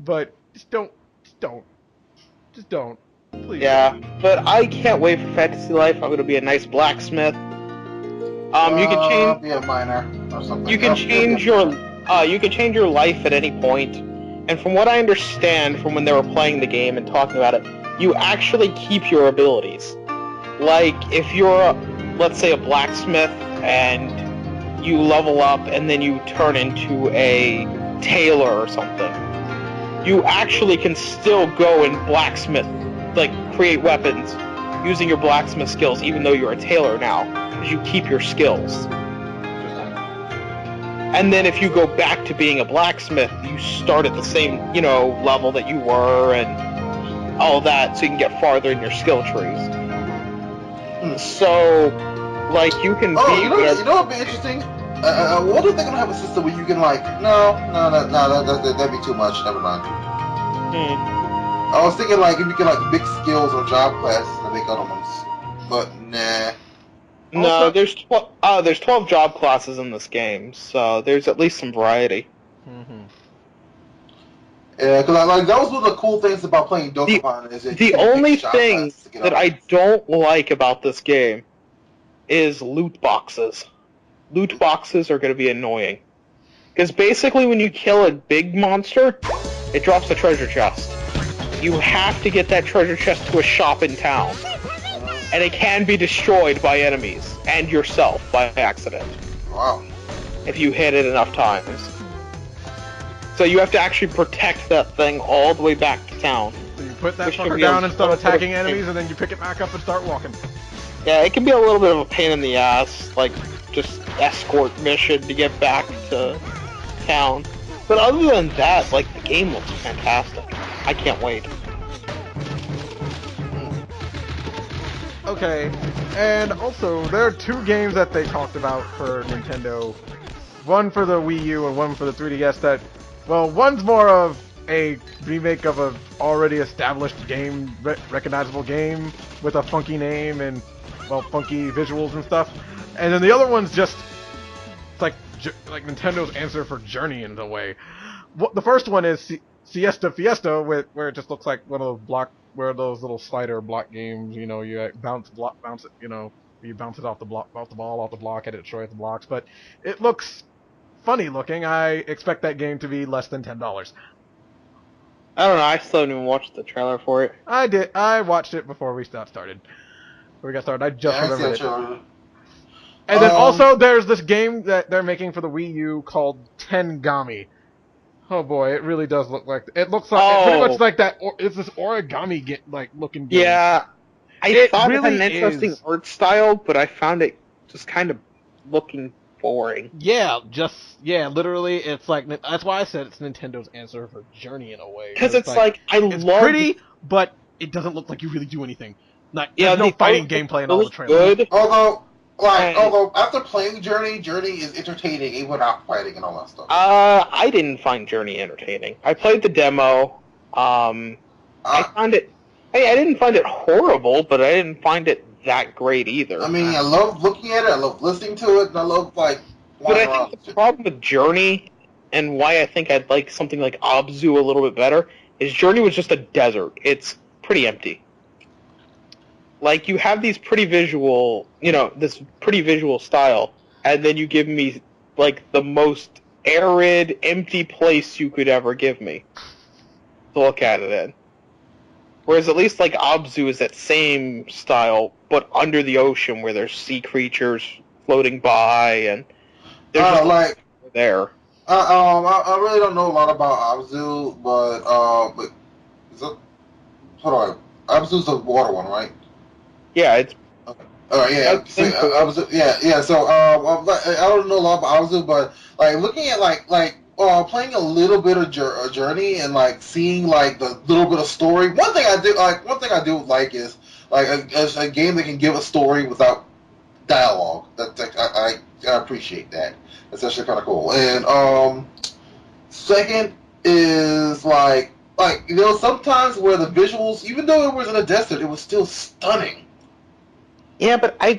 But just don't. Please. Yeah, but I can't wait for Fantasy Life. I'm gonna be a nice blacksmith. You can change. Be a miner or something. You can change your. You can change your life at any point. And from what I understand, from when they were playing the game and talking about it, you actually keep your abilities. Like if you're, let's say, a blacksmith and you level up and then you turn into a tailor or something, you actually can still go and blacksmith, like create weapons using your blacksmith skills, even though you're a tailor now, because you keep your skills. And then if you go back to being a blacksmith, you start at the same, level that you were and all that, so you can get farther in your skill trees. So, like, you can be... you know what would be interesting? I wonder if they're going to have a system where you can, like, that'd be too much, never mind. I was thinking, like, if you can, like, mix skills or job classes to make other ones, but nah. No, there's 12 job classes in this game, so there's at least some variety. Mm-hmm. Yeah, because like that was one of the cool things about playing Dokapon is the only thing that I don't like about this game is loot boxes. Loot boxes are going to be annoying. Because basically when you kill a big monster, it drops a treasure chest. You have to get that treasure chest to a shop in town. And it can be destroyed by enemies, and yourself, by accident. Wow. If you hit it enough times. So you have to actually protect that thing all the way back to town. So you put that fucker down and start attacking enemies, and then you pick it back up and start walking. Yeah, it can be a little bit of a pain in the ass, like, just escort mission to get back to town. But other than that, like, the game looks fantastic. I can't wait. Okay, and also, there are two games that they talked about for Nintendo. One for the Wii U and one for the 3DS that, well, one's more of a remake of a already established game, recognizable game with a funky name and, well, funky visuals and stuff. And then the other one's just, it's like Nintendo's answer for Journey in a way. The first one is Siesta Fiesta, where it just looks like one of those little slider block games, you bounce it, you bounce it off the block, and it destroys the blocks. But it looks funny looking. I expect that game to be less than $10. I don't know. I still haven't even watched the trailer for it. I did. I watched it before we got started. I just remembered it. And then also, there's this game that they're making for the Wii U called Tengami. Oh boy, it really does look like it looks like pretty much like that. It's this origami looking game. Yeah, I thought it had an interesting art style, but I found it just kind of looking boring. Yeah, literally, it's like that's why I said it's Nintendo's answer for Journey in a way. Because it's like it's pretty, but it doesn't look like you really do anything. There's no fighting gameplay in all the trailers. Good. Although after playing Journey is entertaining even without fighting and all that stuff. I didn't find Journey entertaining. I played the demo. I found it. Hey, I didn't find it horrible, but I didn't find it that great either. I mean, I love looking at it. I love listening to it, and I love But I think the problem with Journey, and why I think I'd like something like Abzu a little bit better, is Journey was just a desert. It's pretty empty. Like, you have these pretty visual, this pretty visual style, and then you give me, like, the most arid, empty place you could ever give me to look at it in. Whereas at least, like, Abzu is that same style, but under the ocean, where there's sea creatures floating by, and there's just there. I really don't know a lot about Abzu, but is it? Hold on. Abzu's the water one, right? Yeah, it's... Okay. Alright, yeah. So, So, I don't know a lot about Abzu, but, like, looking at, like, playing a little bit of Journey and like seeing like the little bit of story. One thing I do like is like a game that can give a story without dialogue. I appreciate that. That's actually kind of cool. And second is like sometimes where the visuals, even though it was in a desert, it was still stunning. Yeah, but I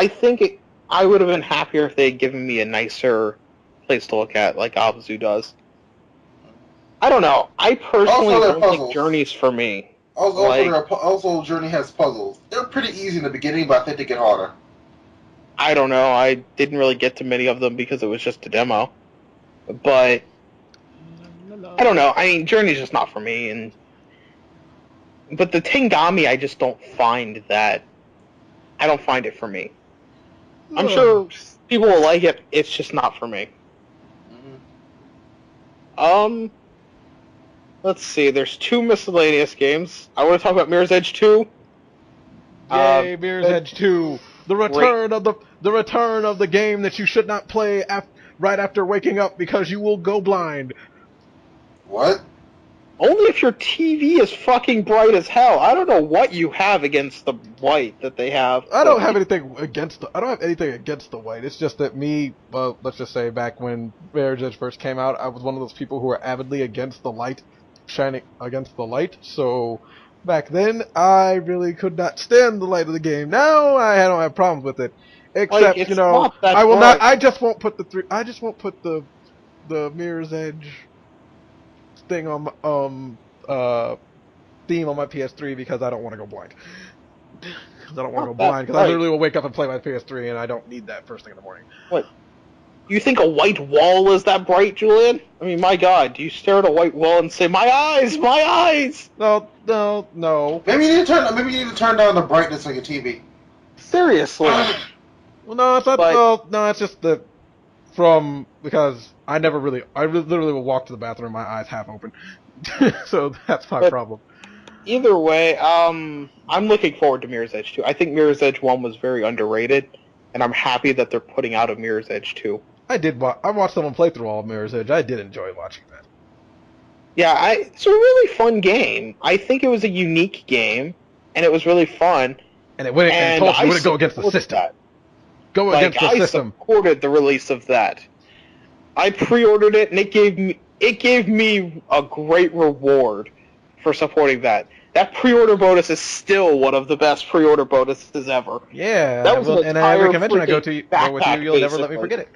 think I would have been happier if they had given me a nicer place to look at, like Abzu does. I don't know. I personally don't think Journey's for me. Also, Journey has puzzles. They're pretty easy in the beginning, but I think they get harder. I don't know. I didn't really get to many of them because it was just a demo. But I don't know. I mean, Journey's just not for me. But the Tengami, I just don't find that. I don't find it for me. I'm sure people will like it. It's just not for me. Let's see. There's 2 miscellaneous games. I want to talk about Mirror's Edge 2. Yay, Mirror's Edge 2. The return of the game that you should not play right after waking up because you will go blind. What? Only if your TV is fucking bright as hell. I don't know what you have against the white that they have. I don't have anything against the white. It's just that let's just say back when Mirror's Edge first came out, I was one of those people who were avidly against the light, shining against the light. So back then, I really could not stand the light of the game. Now I don't have problems with it, except I will not. I just won't put the Mirror's Edge thing on theme on my PS3 because I don't want to go blind. Because I don't want to go blind. Because I literally will wake up and play my PS3, and I don't need that first thing in the morning. What? You think a white wall is that bright, Julian? I mean, my God, do you stare at a white wall and say, "My eyes, my eyes"? No. Maybe you need to turn down the brightness on your TV. Seriously. Well, no, it's not. No, it's just because I literally will walk to the bathroom, my eyes half open. So that's my problem. Either way, I'm looking forward to Mirror's Edge 2. I think Mirror's Edge 1 was very underrated, and I'm happy that they're putting out a Mirror's Edge 2. I watched someone play through all of Mirror's Edge. I did enjoy watching that. Yeah, it's a really fun game. I think it was a unique game, and it was really fun. And it wouldn't go against the system. Against the system. I supported the release of that. I pre-ordered it, and it gave me a great reward for supporting that. That pre-order bonus is still one of the best pre-order bonuses ever. Yeah, that was and every convention I go with you, you'll never let me forget it.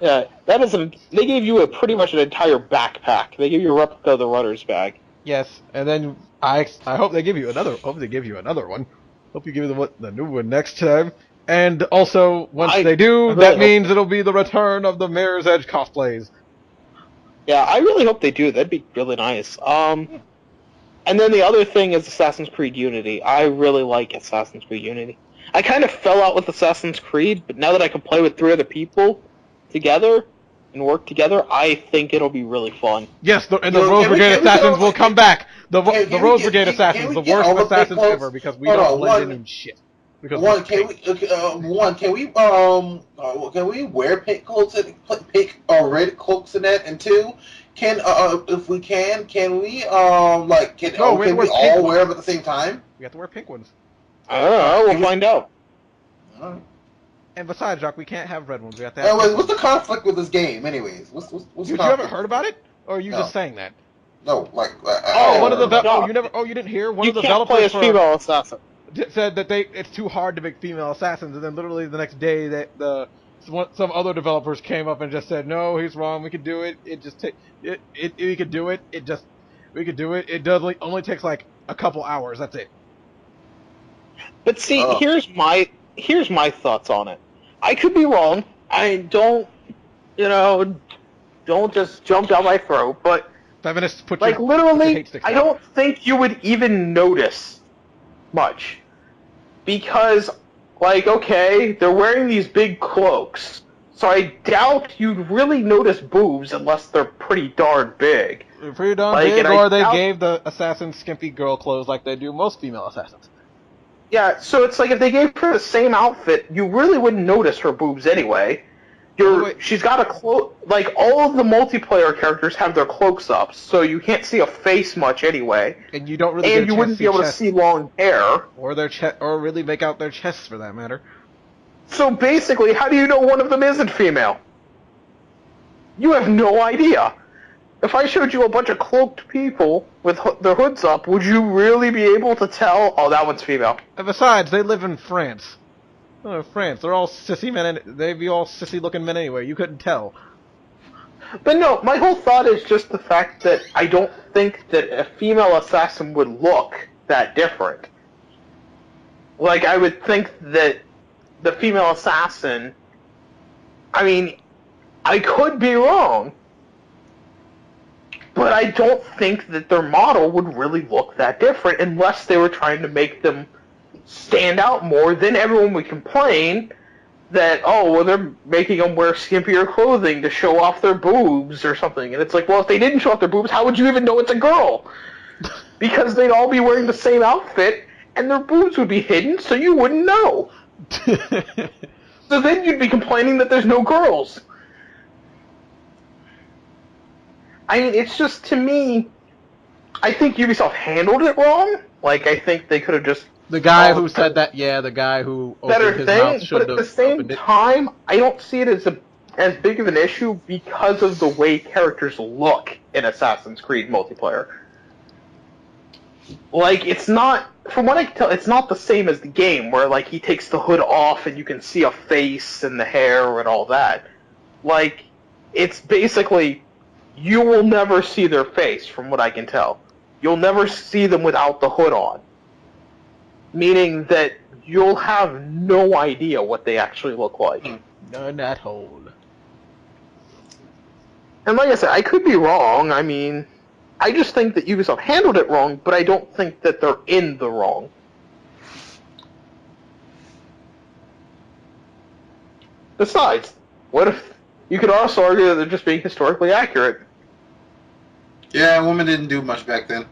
Yeah, they gave you pretty much an entire backpack. They gave you a replica of the runner's bag. Yes, and then I hope they give you another. Hope they give you another one. Hope you give them the new one next time. And also, once they do, that means it'll be the return of the Mirror's Edge cosplays. Yeah, I really hope they do. That'd be really nice. And then the other thing is Assassin's Creed Unity. I really like Assassin's Creed Unity. I kind of fell out with Assassin's Creed, but now that I can play with 3 other people together and work together, I think it'll be really fun. Yes, the Rose Brigade Assassins will come back. The Rose Brigade Assassins, the worst assassins ever, because we don't blend in shit. Can we wear pink clothes and pink or red cloaks in that? And 2, if we can we all wear them at the same time? We have to wear pink ones. I don't know. We'll find out. And besides, Jacques, we can't have red ones. We have to have. What's the conflict with this game, anyways? What's you haven't heard about it, or are you just saying that? No, you didn't hear one of the developers play as female assassin. Said that it's too hard to make female assassins, and then literally the next day that some other developers came up and just said, no, he's wrong. We could do it. We could do it. We could do it. It only takes like a couple hours. That's it. But see, here's my thoughts on it. I could be wrong. I don't just jump down my throat. But 5 minutes. Literally, I don't think you would even notice much. Because, okay, they're wearing these big cloaks, so I doubt you'd really notice boobs unless they're pretty darn big. They're pretty darn big, or they gave the assassins skimpy girl clothes like they do most female assassins. Yeah, so it's like if they gave her the same outfit, you really wouldn't notice her boobs anyway. She's got a cloak. Like, all of the multiplayer characters have their cloaks up, so you can't see a face much anyway. And you don't really and you wouldn't be able to see long hair. Or their or really make out their chests, for that matter. So basically, how do you know one of them isn't female? You have no idea. If I showed you a bunch of cloaked people with their hoods up, would you really be able to tell, oh, that one's female? And besides, they live in France. Oh, France. They're all sissy men, and they'd be all sissy-looking men anyway. You couldn't tell. But no, my whole thought is just the fact that I don't think that a female assassin would look that different. Like, I would think that the female assassin... I mean, I could be wrong, but I don't think that their model would really look that different unless they were trying to make them stand out more. Then everyone would complain that, oh, well, they're making them wear skimpier clothing to show off their boobs or something. And it's like, well, if they didn't show off their boobs, how would you even know it's a girl? Because they'd all be wearing the same outfit, and their boobs would be hidden, so you wouldn't know. So then you'd be complaining that there's no girls. I mean, it's just, to me, I think Ubisoft handled it wrong. Like, I think they could have just... The guy who said that, yeah, the guy who opened his mouth should have opened it. But at the same time, I don't see it as big of an issue because of the way characters look in Assassin's Creed multiplayer. Like, it's not, from what I can tell, it's not the same as the game, where, like, he takes the hood off and you can see a face and the hair and all that. Like, it's basically, you will never see their face, from what I can tell. You'll never see them without the hood on. Meaning that you'll have no idea what they actually look like. None at all. And like I said, I could be wrong. I mean, I just think that Ubisoft handled it wrong, but I don't think that they're in the wrong. Besides, what if you could also argue that they're just being historically accurate? Yeah, women didn't do much back then.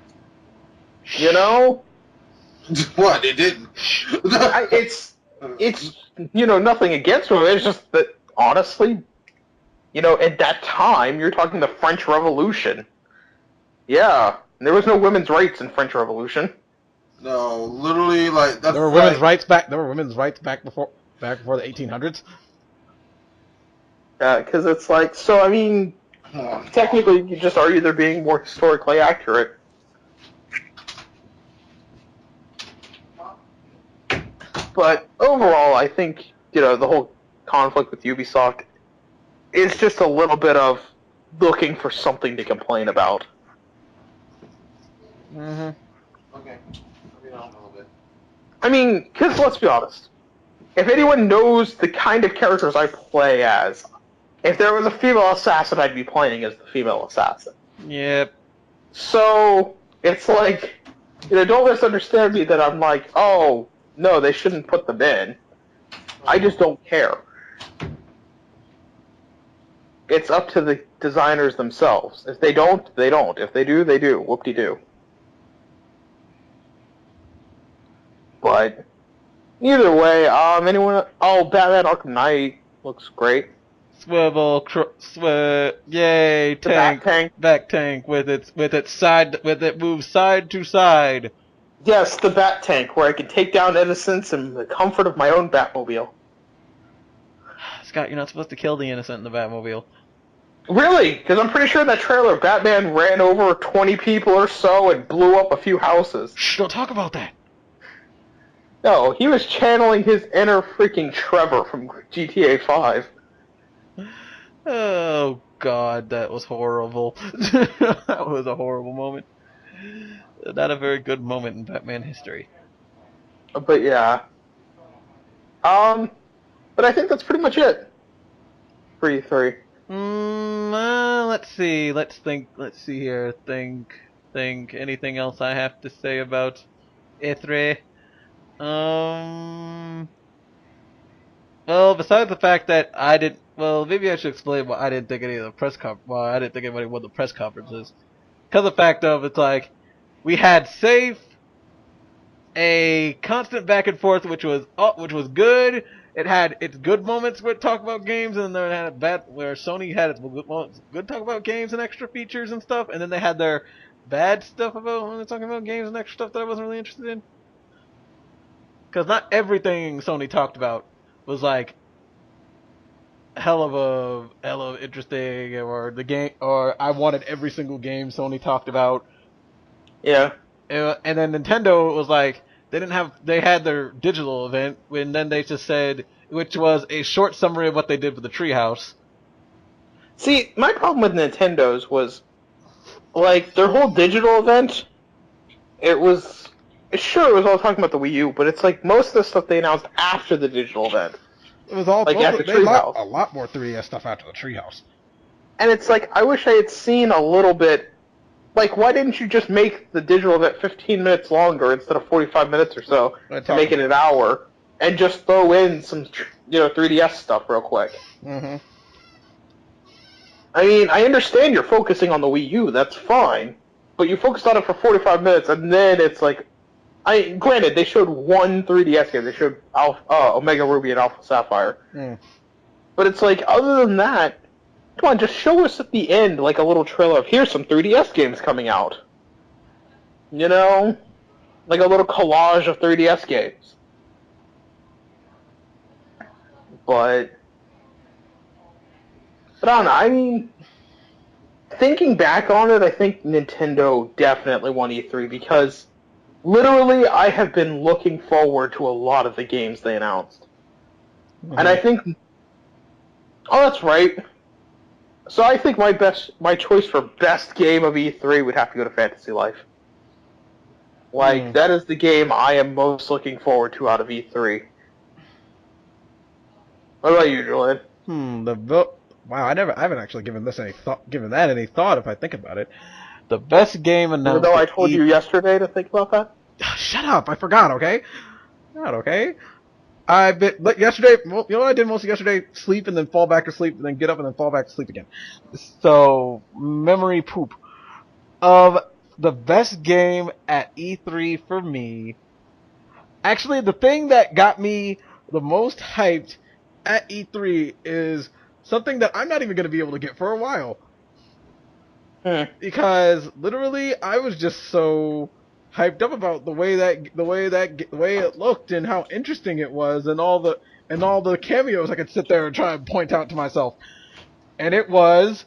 You know? What? They didn't. It's nothing against women. It's just that, honestly, at that time, you're talking the French Revolution. Yeah, there was no women's rights in French Revolution. No, literally, like that's there were women's rights back. There were women's rights back before the 1800s. Because it's like, so I mean, technically, you just argue they're being more historically accurate. But overall, I think, the whole conflict with Ubisoft is just a little bit of looking for something to complain about. Mm-hmm. Okay. Maybe a little bit. I mean, because let's be honest. If anyone knows the kind of characters I play as, if there was a female assassin, I'd be playing as the female assassin. Yep. So, it's like, don't misunderstand me that I'm like, oh, no, they shouldn't put them in. I just don't care. It's up to the designers themselves. If they don't, they don't. If they do, they do. Whoop-de-doo. But either way, anyone? Oh, Batman Arkham Knight looks great. Swivel, yay! Tank, back tank with it moves side to side. Yes, the Bat Tank, where I can take down innocents in the comfort of my own Batmobile. Scott, you're not supposed to kill the innocent in the Batmobile. Really? Because I'm pretty sure in that trailer, Batman ran over 20 people or so and blew up a few houses. Shh! Don't talk about that. No, he was channeling his inner freaking Trevor from GTA 5. Oh, God, that was horrible. That was a horrible moment. Not a very good moment in Batman history. But yeah. But I think that's pretty much it for E3. Let's see. Let's think. Let's see here. Think. Anything else I have to say about E3? Well, besides the fact that I didn't. Well, maybe I should explain why I didn't think any of the press conference. Well, I didn't think anybody won the press conferences. Because of the fact of it's like we had safe a constant back and forth, which was good. It had its good moments with talk about games, and then it had bad where Sony had its good moments, good talk about games and extra features and stuff, and then they had their bad stuff about when they're talking about games and extra stuff that I wasn't really interested in. Because not everything Sony talked about was like hell of interesting, or the game, or I wanted every single game Sony talked about. Yeah. And then Nintendo was like, they had their digital event, and then they just said, which was a short summary of what they did with the Treehouse. See, my problem with Nintendo's was, like, their whole digital event, it was all talking about the Wii U, but it's like most of the stuff they announced after the digital event. It was all like at the they lot, Treehouse. a lot more 3DS stuff after the Treehouse. And it's like, I wish I had seen a little bit. Like, why didn't you just make the digital event 15 minutes longer instead of 45 minutes or so, and make it an hour, and just throw in some, 3DS stuff real quick? Mm-hmm. I mean, I understand you're focusing on the Wii U, that's fine, but you focused on it for 45 minutes, and then it's like, granted, they showed one 3DS game, they showed Omega Ruby and Alpha Sapphire, but it's like, other than that, come on, just show us at the end, like, a little trailer of, here's some 3DS games coming out. You know? Like a little collage of 3DS games. But I don't know, I mean, thinking back on it, I think Nintendo definitely won E3, because literally I have been looking forward to a lot of the games they announced. Mm-hmm. And I think, that's right. So I think my choice for best game of E3 would have to go to Fantasy Life. Like, that is the game I am most looking forward to out of E3. What about you, Julian? Wow, I haven't actually given that any thought if I think about it. The best game announced. Even though I told you yesterday to think about that? Shut up, I forgot, okay? Not okay. Yesterday, you know what I did most of yesterday? Sleep and then fall back to sleep and then get up and then fall back to sleep again. So, memory poop. Of the best game at E3 for me, actually the thing that got me the most hyped at E3 is something that I'm not even going to be able to get for a while. Because literally I was just so hyped up about the way it looked and how interesting it was and all the cameos I could sit there and try and point out to myself. And it was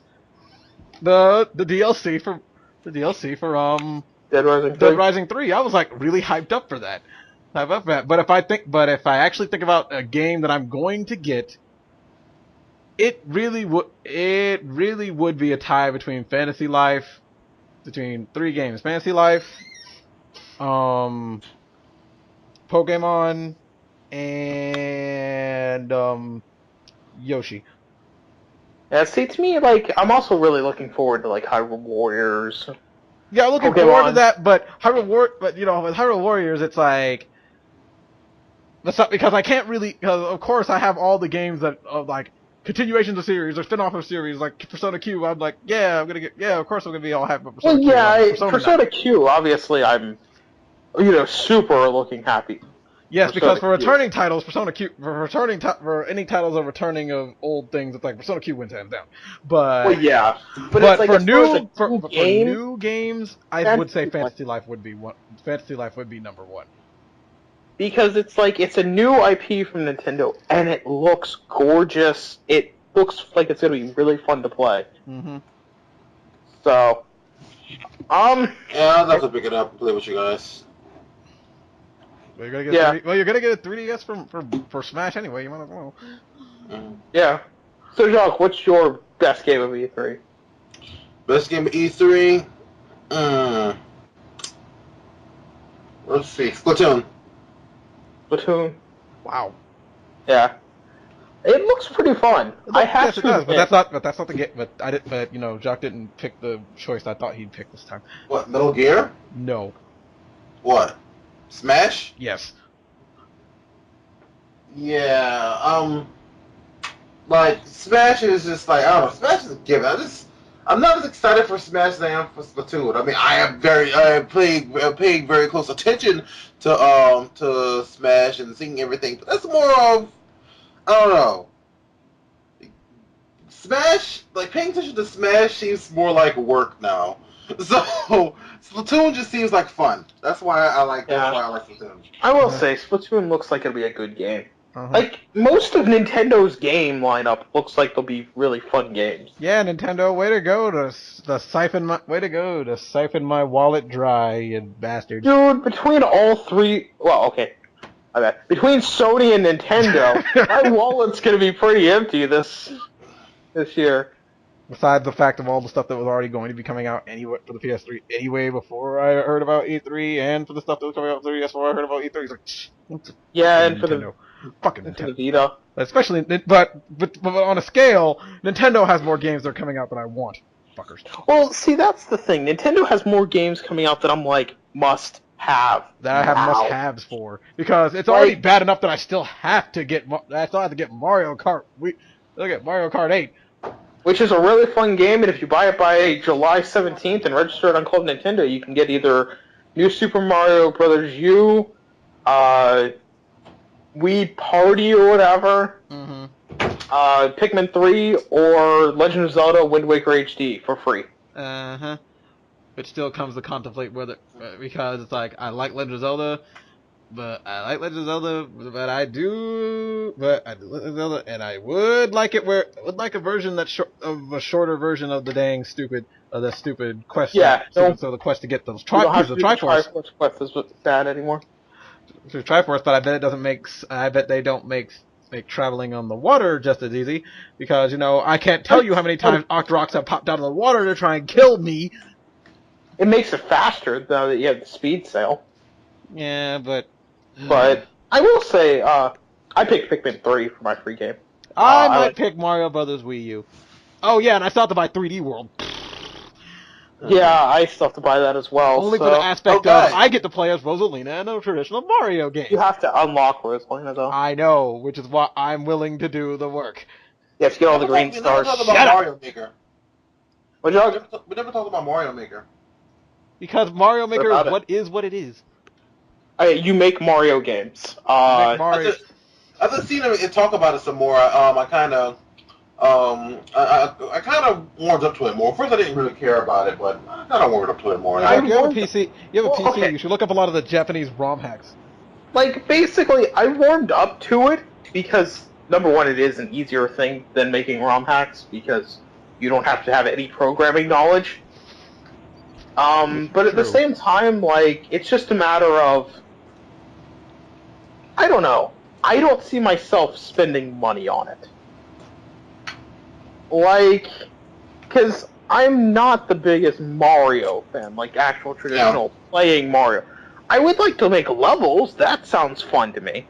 the DLC for Dead Rising 3. I was like really hyped up for that. But if I actually think about a game that I'm going to get, it really would be a tie between between three games: Fantasy Life, Pokemon, and Yoshi. Yeah, see, to me, like, I'm also really looking forward to, like, Hyrule Warriors. Yeah, I'm looking forward to that, with Hyrule Warriors, it's like, that's not, because I can't really, because of course I have all the games that, like, continuations of series, or spin-off of series, like Persona Q, I'm like, of course I'm gonna be all happy about Persona Q. Well, Persona Q, obviously I'm, super looking happy. Yes, because for returning titles, for any titles of returning of old things, it's like Persona Q wins hands down. But but it's like, for new games, I would say Fantasy Life would be number one. Because it's like, it's a new IP from Nintendo, and it looks gorgeous. It looks like it's gonna be really fun to play. Mm-hmm. So, yeah, I'll have to pick it up and play with you guys. Well, you're gonna get a 3DS for Smash anyway. You might as well. Yeah. So, Jacques, what's your best game of E3? Best game of E3? Let's see. Splatoon. Wow. Yeah. It looks pretty fun. Yes, it does, but that's not the game. But Jacques didn't pick the choice I thought he'd pick this time. What? Metal Gear? No. What? Smash? Yes. Yeah. Like, Smash is just like, I don't know. Smash is a given. I'm not as excited for Smash as I am for Splatoon. I mean, I am paying very close attention to Smash and seeing everything. But that's more of, I don't know. Smash, like paying attention to Smash seems more like work now. So Splatoon just seems like fun. That's why I like. That's why I like Splatoon. I will say, Splatoon looks like it'll be a good game. Uh-huh. Like, most of Nintendo's game lineup looks like they'll be really fun games. Yeah, Nintendo, way to go to siphon my wallet dry, you bastard. Dude, between all three, well, okay, I bet. Between Sony and Nintendo, my wallet's gonna be pretty empty this year. Besides the fact of all the stuff that was already going to be coming out anyway for the PS3 anyway before I heard about E3, and for the stuff that was coming out for the 3DS before I heard about E3, it's like, yeah, and Nintendo. Fucking for Nintendo. the Vita. Especially, but on a scale, Nintendo has more games that are coming out than I want. Fuckers. Well, see, that's the thing. Nintendo has more games coming out that I'm like, must have. That I have must-haves for. Because it's already bad enough that I still have to get Mario Kart. Look at Mario Kart 8. Which is a really fun game, and if you buy it by July 17th and register it on Club Nintendo, you can get either New Super Mario Bros. U, Wii Party or whatever, Pikmin 3, or Legend of Zelda Wind Waker HD for free. Uh-huh. Which still comes to contemplate whether, because it's like, I like Legend of Zelda, but I like Zelda, and I would like it where, I would like a version that's a shorter version of the dang stupid quest. Yeah, so the quest to get those Triforce. Quest is bad anymore. Triforce, but I bet they don't make traveling on the water just as easy, because, you know, I can't tell you how many times Octoroks have popped out of the water to try and kill me. It makes it faster, though, that you have the speed sail. Yeah, but I will say, I picked Pikmin 3 for my free game. I might pick Mario Brothers Wii U. Oh yeah, and I still have to buy 3D World. Yeah, I still have to buy that as well. Only for the aspect of I get to play as Rosalina in a traditional Mario game. You have to unlock Rosalina, though. I know, which is why I'm willing to do the work. You have to get all the green stars. We never talked about Mario Maker. We never talked about Mario Maker. Because Mario Maker is what it is. You make Mario games. I've just seen him talk about it some more. I kind of warmed up to it more. First, I didn't really care about it, but I kind of warmed up to it more. You have a PC. Okay. You should look up a lot of the Japanese ROM hacks. Like, basically, I warmed up to it because, number one, it is an easier thing than making ROM hacks because you don't have to have any programming knowledge. But at the same time, like, it's just a matter of, I don't know. I don't see myself spending money on it. Like, because I'm not the biggest Mario fan, like actual traditional playing Mario. I would like to make levels. That sounds fun to me.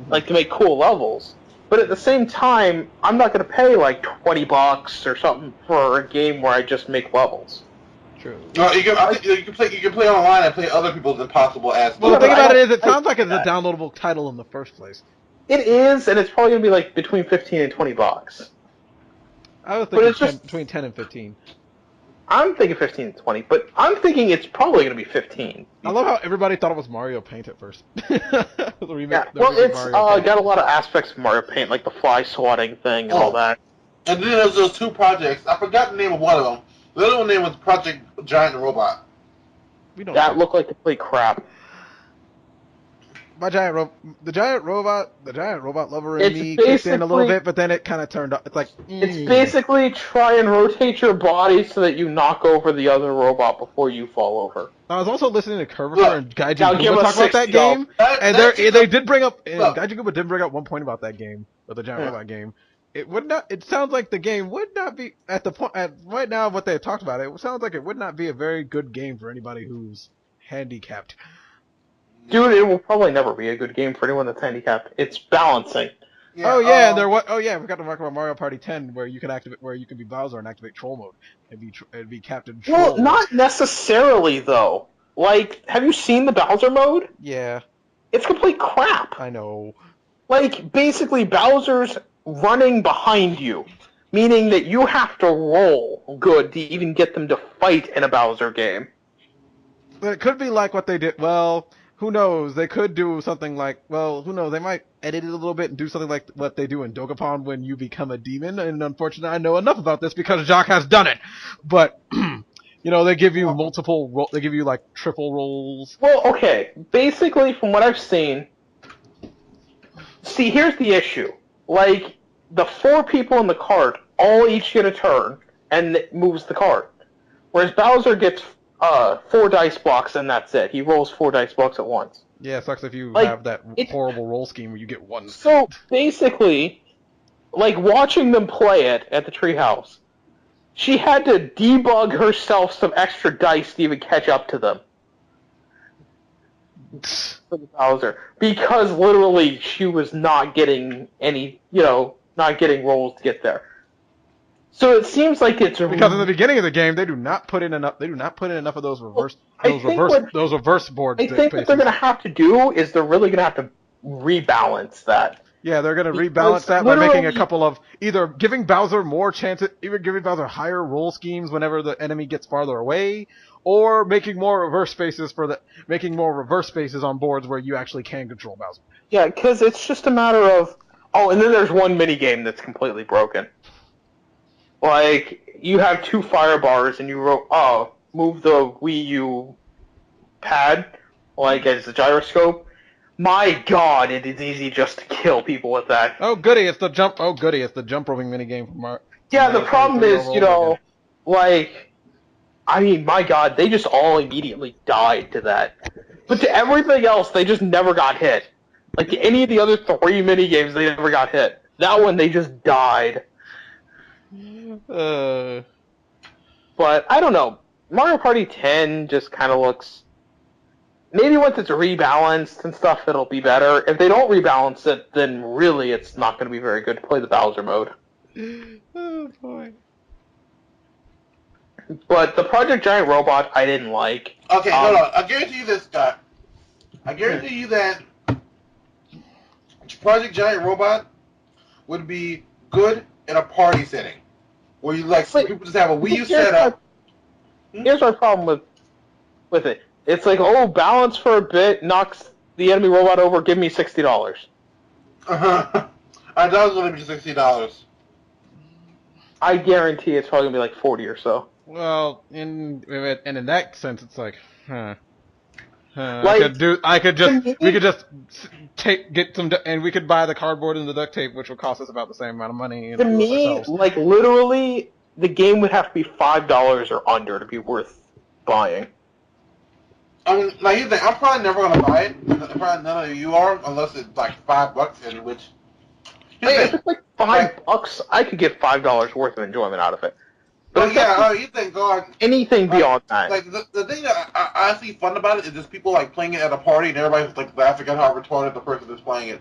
Like to make cool levels. But at the same time, I'm not going to pay like $20 or something for a game where I just make levels. True. No, you can play online and play other people's impossible ass. Well, the thing about it is, it sounds like it's a downloadable title in the first place. It is, and it's probably going to be like between $15 and $20. I was thinking between 10 and 15. I'm thinking 15 and 20, but I'm thinking it's probably going to be 15. I love how everybody thought it was Mario Paint at first. It's got a lot of aspects of Mario Paint, like the fly swatting thing and all that. And then there's those two projects. I forgot the name of one of them. The other one name was Project Giant Robot. That looked like complete crap. The giant robot lover in me kicked in a little bit, but then it kind of turned up. It's like it's basically try and rotate your body so that you knock over the other robot before you fall over. I was also listening to Curvature and Gaijin Gooba talk about that $60. game, and they did bring up. Gaijin Gooba did bring up one point about that game, or the giant robot game. It would not. It sounds like the game would not be at the point right now. What they talked about, it sounds like it would not be a very good game for anybody who's handicapped. Dude, it will probably never be a good game for anyone that's handicapped. It's balancing. Yeah, we got to talk about Mario Party 10, where you can be Bowser and activate Troll mode and be Captain Troll. Well, not necessarily though. Like, have you seen the Bowser mode? Yeah. It's complete crap. I know. Like, basically, Bowser's running behind you. meaning that you have to roll good to even get them to fight in a Bowser game. But it could be like what they did. Well, who knows? They could do something like, well, who knows? They might edit it a little bit and do something like what they do in Dokapon when you become a demon. And unfortunately, I know enough about this because Jacques has done it. But, they give you they give you like triple rolls. Well, okay. Basically, from what I've seen, see, here's the issue. Like, the 4 people in the cart all each get a turn, and it moves the cart. Whereas Bowser gets 4 dice blocks, and that's it. He rolls 4 dice blocks at once. Yeah, it sucks if you have that horrible roll scheme where you get 1. So, basically, like, watching them play it at the treehouse, she had to debug herself some extra dice to even catch up to them. For the Bowser. Because, literally, she was not getting any, not getting rolls to get there. So it seems like it's because in the beginning of the game they do not put in enough. They do not put in enough of those reverse boards. I think what they're going to have to do is they're really going to have to rebalance that. Yeah, they're going to rebalance that by making a couple of either giving Bowser more chances, either giving Bowser higher roll schemes whenever the enemy gets farther away, or making more reverse spaces on boards where you actually can control Bowser. Yeah, because it's just a matter of and then there's one mini game that's completely broken. Like, you have 2 fire bars, and you move the Wii U pad, like, as a gyroscope. My god, it is easy just to kill people with that. Oh, goody, it's the jump roping minigame from Mario. Yeah, the problem is, my god, they just all immediately died to that. But to everything else, they just never got hit. Like, any of the other 3 minigames, they never got hit. That one, they just died. But, I don't know. Mario Party 10 just kind of looks... Maybe once it's rebalanced and stuff, it'll be better. If they don't rebalance it, then really it's not going to be very good to play the Bowser mode. Oh, boy. But the Project Giant Robot, I didn't like. Okay, hold on. I guarantee you this, Scott. I guarantee you that Project Giant Robot would be good in a party setting. Where you people just have a Wii U setup. Here's my problem with it. It's like, balance for a bit, knocks the enemy robot over, give me $60. I thought it was going to be $60. I guarantee it's probably going to be like 40 or so. Well, in that sense, it's like, we could buy the cardboard and the duct tape, which would cost us about the same amount of money. To me, literally, the game would have to be $5 or under to be worth buying. I mean, here's the thing, I'm probably never going to buy it. Probably none of you are, unless it's like $5, in which... Hey, if it's like $5, I could get $5 worth of enjoyment out of it. But you think, God... Anything beyond that. Like, the thing that I see fun about it is just people, playing it at a party, and everybody's, laughing at how retarded the person is playing it.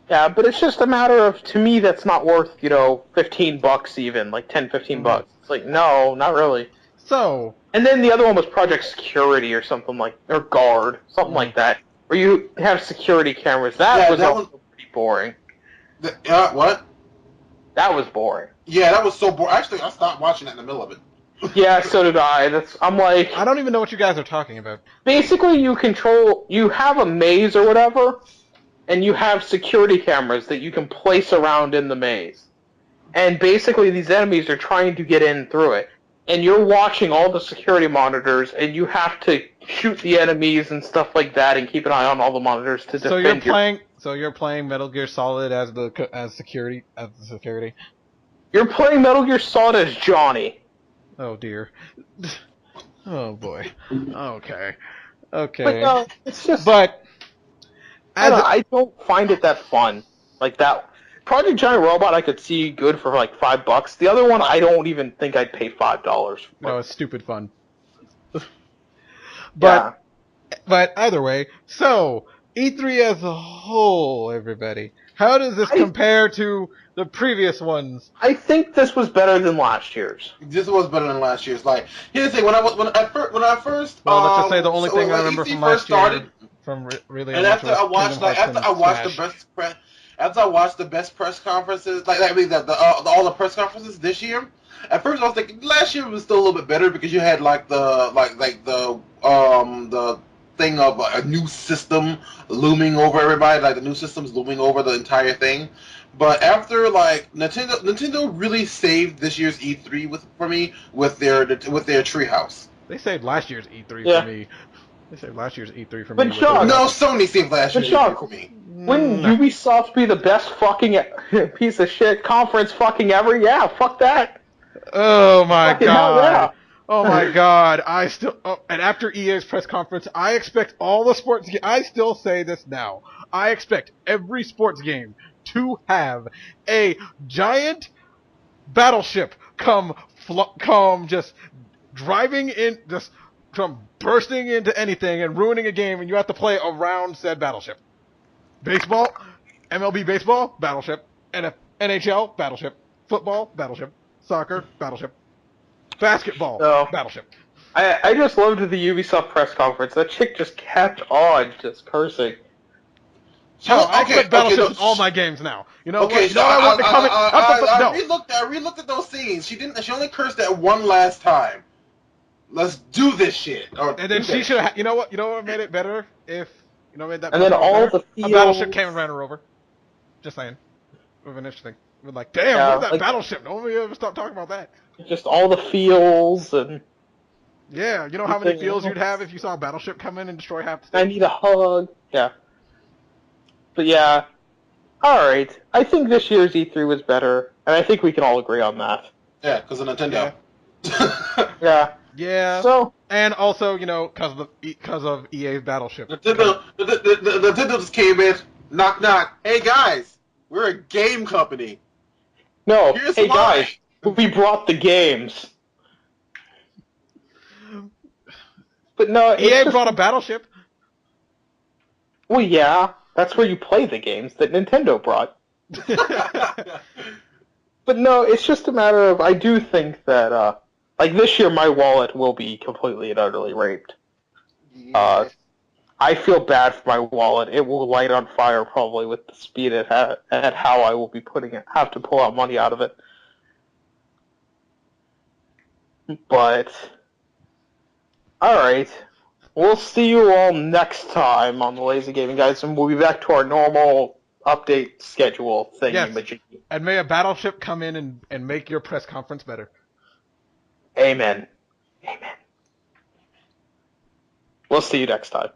Yeah, but it's just a matter of, to me, that's not worth, $15 even, like $10, $15. It's like, no, not really. So... And then the other one was Project Security or something or Guard, something like that, where you have security cameras. That was pretty boring. What? That was boring. Yeah, that was so boring. Actually, I stopped watching it in the middle of it. Yeah, so did I. I'm like... I don't even know what you guys are talking about. Basically, you have a maze or whatever, and you have security cameras that you can place around in the maze. And basically, these enemies are trying to get in through it. And you're watching all the security monitors, and you have to shoot the enemies and stuff like that, and keep an eye on all the monitors to defend. So you're playing Metal Gear Solid as security. You're playing Metal Gear Solid as Johnny. Oh dear. Oh boy. Okay. But no, it's just. But I don't find it that fun. Like that. Project Giant Robot, I could see good for like $5. The other one, I don't even think I'd pay $5 for. No, it's stupid fun. But either way, so E3 as a whole, everybody, how does this compare to the previous ones? I think this was better than last year's. This was better than last year's. Like, here's the thing: when I first, well, let's just say the only thing I remember from last year, from really, and after I watched the after I watched the best press conferences, like I mean, all the press conferences this year. At first, I was thinking last year was still a little bit better because you had like the thing of a new system looming over everybody, like the new systems looming over the entire thing. But after like Nintendo really saved this year's E3 for me with their Treehouse. They saved last year's E3 Yeah. for me. They saved last year's E3 for But me. with Sean- their No, announcement. Sony saved last But year's Sean, E3 for me. Wouldn't No. Ubisoft be the best fucking piece of shit conference fucking ever? Yeah, fuck that. Oh my Fucking hell, god. yeah. Oh my god. And after EA's press conference, I expect all the sports I still say this now. I expect every sports game to have a giant battleship come just driving in, just come bursting into anything and ruining a game, and you have to play around said battleship. Baseball, MLB baseball, battleship. NHL, battleship. Football, battleship. Soccer, battleship. Basketball, No. battleship. I just loved the Ubisoft press conference. That chick just kept on just cursing. Hell, I expect battleships no, in all my games now. You know Okay, what? You know what I want to come in? I re-looked at those scenes. She only cursed that one last time. Let's do this shit. And then she should have. You know what? You know what made it better? If you know made that. And then all the a battleship came and ran her over. Just saying. It would have been interesting. We're like, damn, Yeah, what is that like- battleship? Nobody ever stopped talking about that. Just all the feels and Yeah, you know how many feels you'd have if you saw a battleship come in and destroy half the I state? need a hug. Yeah. But yeah. Alright. I think this year's E3 was better, and I think we can all agree on that. Yeah, because of Nintendo. Yeah. Yeah. So, And also, you know, because of EA's battleship. Nintendo just came in, knock knock. Hey guys, we're a game company. no, Here's hey why. guys, we brought the games. But no, it's EA just, brought a battleship. well, yeah, that's where you play the games that Nintendo brought. But no, it's just a matter of, I do think that, like this year my wallet will be completely and utterly raped. I feel bad for my wallet. It will light on fire probably with the speed it has, and how I will be have to pull out money out of it. But, alright. We'll see you all next time on the Lazy Gaming Guys, and we'll be back to our normal update schedule thing. Yes. And may a battleship come in and make your press conference better. Amen. Amen. We'll see you next time.